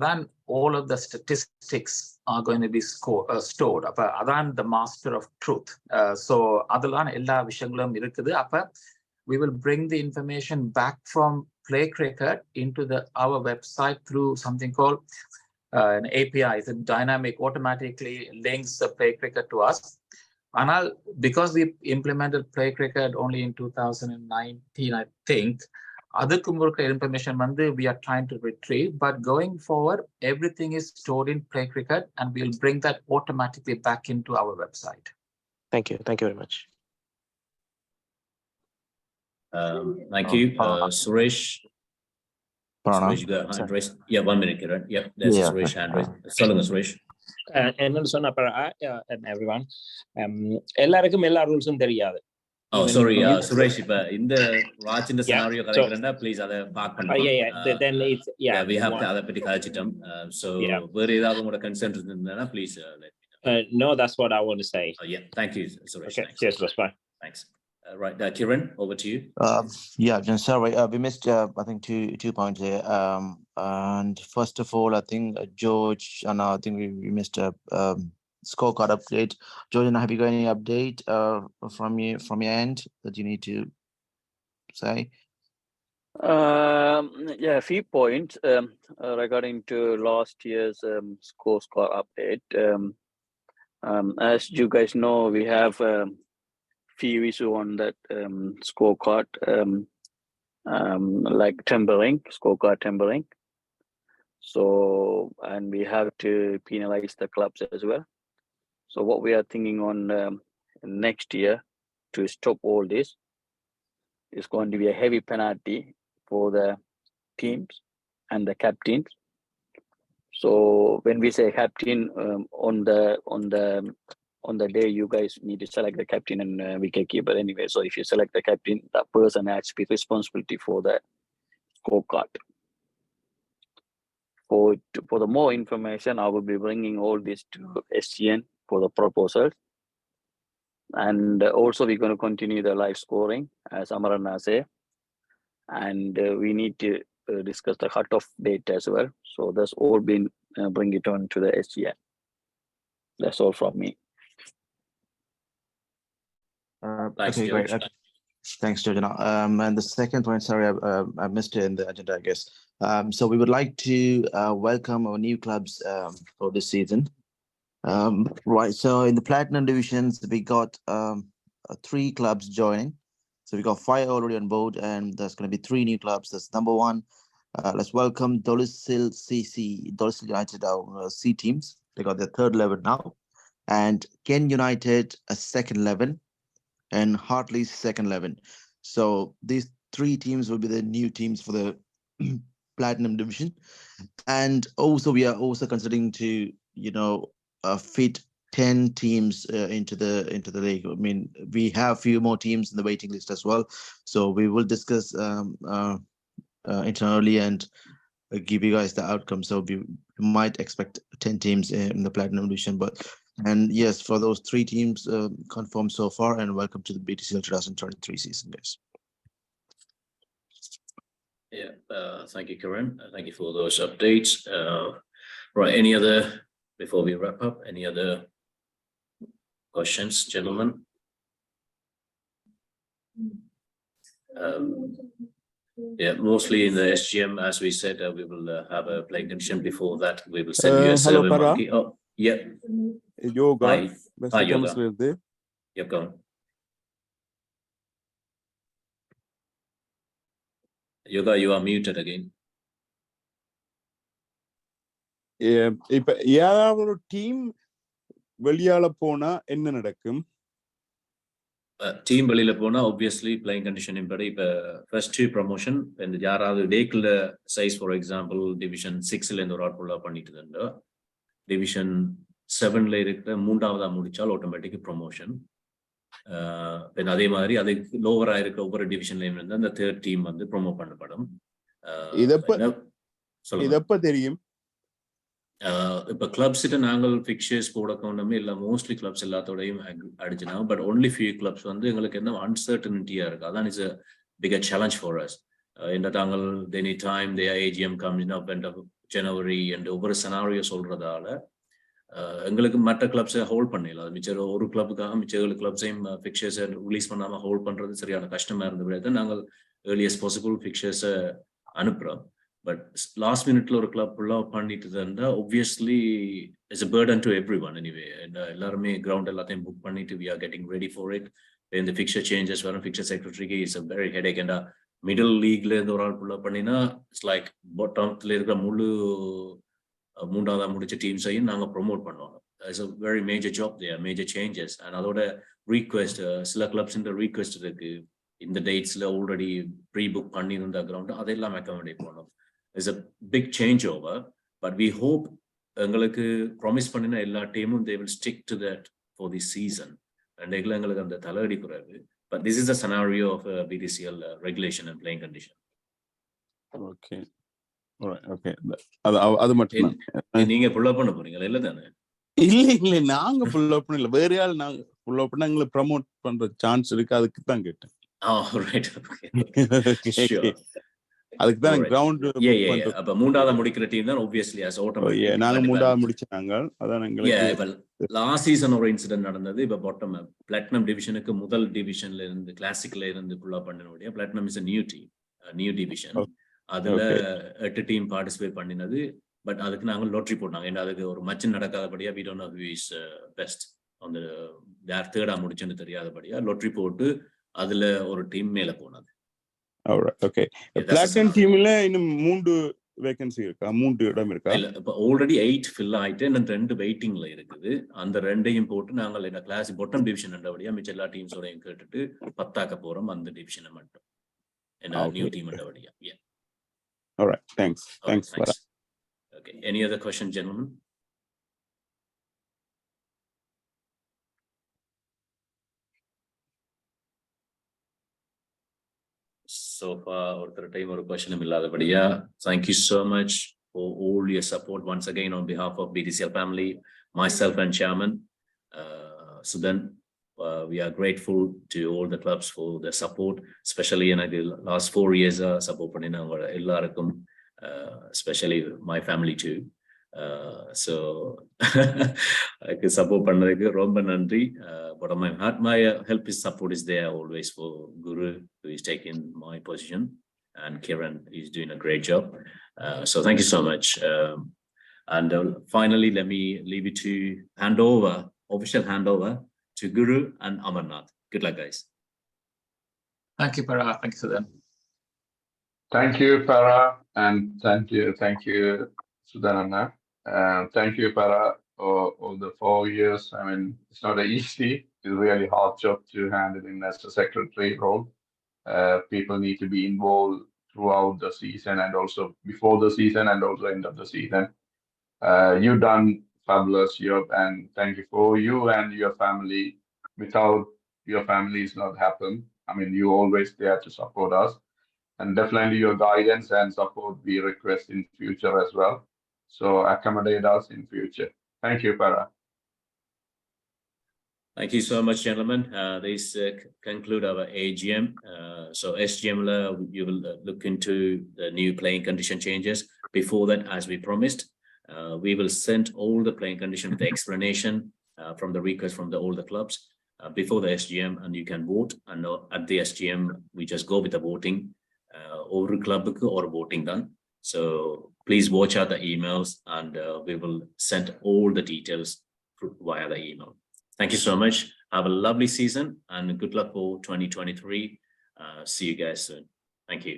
then all of the statistics are going to be stored. அப்ப அதான் the master of truth. So அதெல்லாம் எல்லா விஷயங்களும் இருக்குது. அப்ப we will bring the information back from Play Cricket into our website through something called an API. It's a dynamic, automatically links the Play Cricket to us. And because we implemented Play Cricket only in 2019, I think, other information we are trying to retrieve, but going forward, everything is stored in Play Cricket and we'll bring that automatically back into our website. Thank you. Thank you very much. Thank you. Suresh. Suresh, you got hand raised. Yeah, 1 minute, Kiran. Yep, there's Suresh hand raised. Solunga, Suresh. என்னன்னு சொன்ன everyone எல்லாருக்கும் எல்லா ரூல்ஸும் தெரியாது. Oh, sorry, Suresh, இப்ப இந்த ராஜிந்த scenario கதைக்கிறேன்னா please அதை park பண்ணுங்க. Then it's we have to அதை பத்தி கழிச்சிட்டோம். So வேற ஏதாவது உங்களோட கன்சர்ன் இருந்ததுன்னா please let me know. No, that's what I want to say. Yeah, thank you, Suresh. Okay, cheers, bye. Thanks. Right, Kiran, over to you. Yeah, John, sorry, we missed I think two points here. And first of all, I think George and I think we missed a scorecard update. George, have you got any update from your end that you need to say? Yeah, a few points regarding to last year's scorecard update. As you guys know, we have few issue on that scorecard, like scorecard tampering. So, and we have to penalize the clubs as well. So what we are thinking on next year to stop all this is going to be a heavy penalty for the teams and the captains. So when we say captain, on the day you guys need to select the captain and wicketkeeper anyway. So if you select the captain, that person has to be responsibility for the scorecard. For the more information, I will be bringing all this to SGN for the proposals. And also we're going to continue the live scoring, as Amarana said. And we need to discuss the cut-off date as well. So that's all been bring it on to the SGN. That's all from me. Thanks, okay, George. great. Thanks, George. And the second point, sorry, I missed it in the agenda, I guess. So we would like to welcome our new clubs for this season. Right, so in the Platinum divisions, we got 3 clubs joining. So we got 5 already on board, and there's going to be 3 new clubs. That's number 1. Let's welcome Dolissil United, our C teams. They got their 3rd level now. And Ken United, a 2nd level. And Hartley's 2nd level. So these 3 teams will be the new teams for the Platinum division. And also we are also considering to, fit 10 teams into the league. I mean, we have a few more teams in the waiting list as well. So we will discuss internally and give you guys the outcome. So we might expect 10 teams in the Platinum division, and yes, for those 3 teams confirmed so far, and welcome to the Btcl 2023 season, guys. Yeah, thank you, Kiran. Thank you for those updates. Right, any other, before we wrap up, any other questions, gentlemen? Yeah, mostly in the SGM, as we said, we will have a play condition. Before that, we will send you a survey monkey. Oh, yeah. Yoga. Hi, Yoga. Yep, go on. Yoga, you are muted again. இப்ப ஏதாவது ஒரு team வெளியால போனா என்ன நடக்கும்? Team வெளியில போனா obviously playing condition படி இப்ப first two promotion இந்த யாராவது டேக்குள்ள சைஸ் ஃபார் எக்ஸாம்பிள் டிவிஷன் 6ல இருந்து ஒரு ஆட் புல்லா பண்ணிட்டு இருந்தா டிவிஷன் 7ல இருக்கிற மூன்றாவதா முடிச்சால் ஆட்டோமேட்டிக் ப்ரொமோஷன். அதே மாதிரி அதுக்கு லோவரா இருக்கிற ஒவ்வொரு டிவிஷன்லயும் இருந்து அந்த தேர்ட் டீம் வந்து ப்ரொமோட் பண்ணப்படும். இதப்ப தெரியும். இப்ப கிளப்ஸ் கிட்ட நாங்கள் பிக்சர்ஸ் போட கொண்டோமே இல்ல மோஸ்ட்லி கிளப்ஸ் எல்லாத்தோடையும் அடிச்சுனாங்க. பட் ஒன்லி ஃபியூ கிளப்ஸ் வந்து எங்களுக்கு என்ன அன்சர்டனிட்டியா இருக்கு. அதான் is a bigger challenge for us. இந்த தாங்கள் any time the AGM comes up end of January and ஒவ்வொரு சினாரியோ சொல்றதால எங்களுக்கு மற்ற கிளப்ஸை ஹோல்ட் பண்ணல. மிச்சம் ஒரு கிளப்புக்காக மிச்ச 7 கிளப்ஸையும் பிக்சர்ஸை ரிலீஸ் பண்ணாம ஹோல்ட் பண்றது சரியான கஷ்டமா இருந்தபடியாக நாங்கள் ஏர்லியஸ்ட் பாசிபிள் பிக்சர்ஸை அனுப்புறோம். பட் லாஸ்ட் மினிட்ல ஒரு கிளப் ஃபுல்லாக பண்ணிட்டு இருந்தா obviously it's a burden to everyone anyway. எல்லாருமே கிரவுண்ட் எல்லாத்தையும் புக் பண்ணிட்டு we are getting ready for it. இந்த பிக்சர் சேஞ்சஸ் வரும் பிக்சர் செக்ரட்டரிக்கு இட்ஸ் a very headache. ஏண்டா மிடில் லீக்ல இருந்து ஒரு ஆள் ஃபுல்லாக பண்ணினா இட்ஸ் லைக் பாட்டம்ல இருக்கிற முழு மூன்றாவதா முடிச்ச டீம்ஸையும் நாங்கள் ப்ரொமோட் பண்ணுவோம். It's a very major job there, major changes. and அதோட ரீக்வெஸ்ட் சில கிளப்ஸ் இந்த ரீக்வெஸ்ட் இருக்கு இந்த டேட்ஸ்ல ஆல்ரெடி ப்ரீ புக் பண்ணியிருந்த கிரவுண்ட் அதெல்லாம் அக்காமடேட் பண்ணோம். It's a big change over, but we hope எங்களுக்கு ப்ராமிஸ் பண்ணின எல்லா டீமும் they will stick to that for this season. and எங்களுக்கு அந்த தலையடி குறைவு. but this is the scenario of BTCL regulation and playing condition. Okay okay அது மட்டும் நீங்க புல் அப் பண்ண போறீங்களா? இல்ல தானே? இல்ல நாங்க புல் அப் பண்ணல, வேற யார் நாங்க புல் அப் பண்ண எங்களை ப்ரோமோட் பண்ற சான்ஸ் இருக்கு, அதுக்கு தான் கேட்டேன். அதுக்கு தான் கிரவுண்ட் அப்ப மூன்றாவது முடிக்கிற டீம் தான் obviously as automatic. நாங்க மூன்றாவது முடிச்சாங்க. அதான் எங்களுக்கு லாஸ்ட் சீசன் ஒரு இன்சிடென்ட் நடந்தது. இப்ப பாட்டம் பிளாட்டினம் டிவிஷனுக்கு முதல் டிவிஷன்ல இருந்து கிளாசிக்ல இருந்து புல் அப் பண்ணனுடைய platinum is a new team, new division. அதுல 8 டீம் பார்ட்டிசிபேட் பண்ணினது. பட் அதுக்கு நாங்க லோட்டரி போட்டாங்க. ஏன்னா அதுக்கு ஒரு மச்சு நடக்காதபடியா we don't know who is best அந்த யார் தேர்டா முடிச்சுன்னு தெரியாதபடியா லோட்டரி போட்டு அதுல ஒரு டீம் மேல போனது. ஓகே, பிளாட்டினம் டீம்ல இன்னும் 3 வேகன்சி இருக்கா? 3 இடம் இருக்கா? இல்ல, இப்ப ஆல்ரெடி 8 ஃபில் ஆயிட்டு இன்னும் 2 வெயிட்டிங்ல இருக்குது. அந்த 2ஐயும் போட்டு நாங்கள் இந்த கிளாஸ் பாட்டம் டிவிஷன் என்றபடியா மிச்ச எல்லா டீம்ஸோடையும் கேட்டுட்டு 10ஆக்க போறோம் அந்த டிவிஷனை மட்டும். என்ன நியூ டீம் என்றபடியா. All right, thanks. Thanks. Okay, any other question, gentlemen? So far ஒரு டைம் ஒரு question இல்லாதபடியா thank you so much for all your support once again on behalf of BTCL family, myself and chairman Sudan. We are grateful to all the clubs for their support, especially in the last 4 years support பண்ணினாங்க எல்லாருக்கும், especially my family too. So I support பண்ணதுக்கு ரொம்ப நன்றி. But my heart, my help is support is there always for Guru, who is taking my position, and Kiran is doing a great job. So thank you so much. And finally, let me leave it to official handover to Guru and Amarnath. Good luck, guys. Thank you, Para. Thank you, Sudan. Thank you, Para, and thank you, Sudanana. Thank you, Para, for all the 4 years. I mean, it's not easy. It's a really hard job to handle in as a secretary role. People need to be involved throughout the season and also before the season and also end of the season. You've done fabulous job, and thank you for you and your family. Without your family, it's not happen. I mean, you always there to support us, and definitely your guidance and support we request in future as well. So accommodate us in future. Thank you, Para. Thank you so much, gentlemen. This conclude our AGM. So SGM, you will look into the new playing condition changes. Before that, as we promised, we will send all the playing condition with the explanation from the request from all the clubs before the SGM, and you can vote. And at the SGM, we just go with the voting. Over club or voting done. So please watch out the emails, and we will send all the details via the email. Thank you so much. Have a lovely season and good luck for 2023. See you guys soon. Thank you.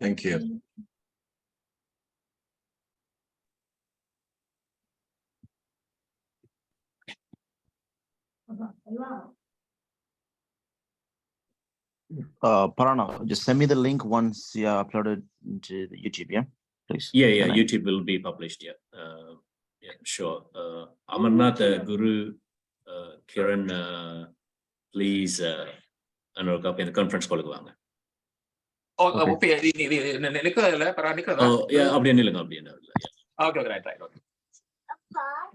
Thank you. Parana, just send me the link once you uploaded to the YouTube, yeah, please. Yeah, Then YouTube will be published. Yeah, yeah, sure. Amarnath, Guru, Kiran, please, in the conference call. Oh, Okay. Yeah, அப்படியே நில்லுங்க. Okay, right.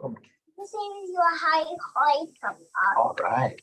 Okay. The same as your height comes up. All right.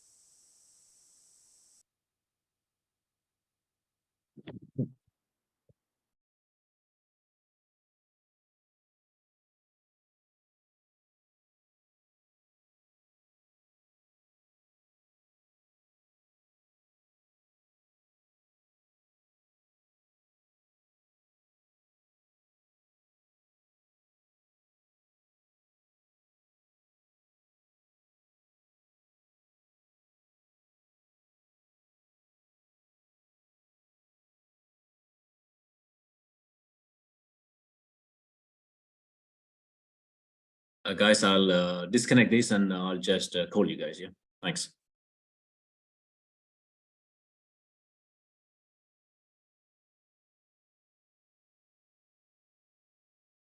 Guys, I'll disconnect this and I'll just call you guys. Yeah, thanks.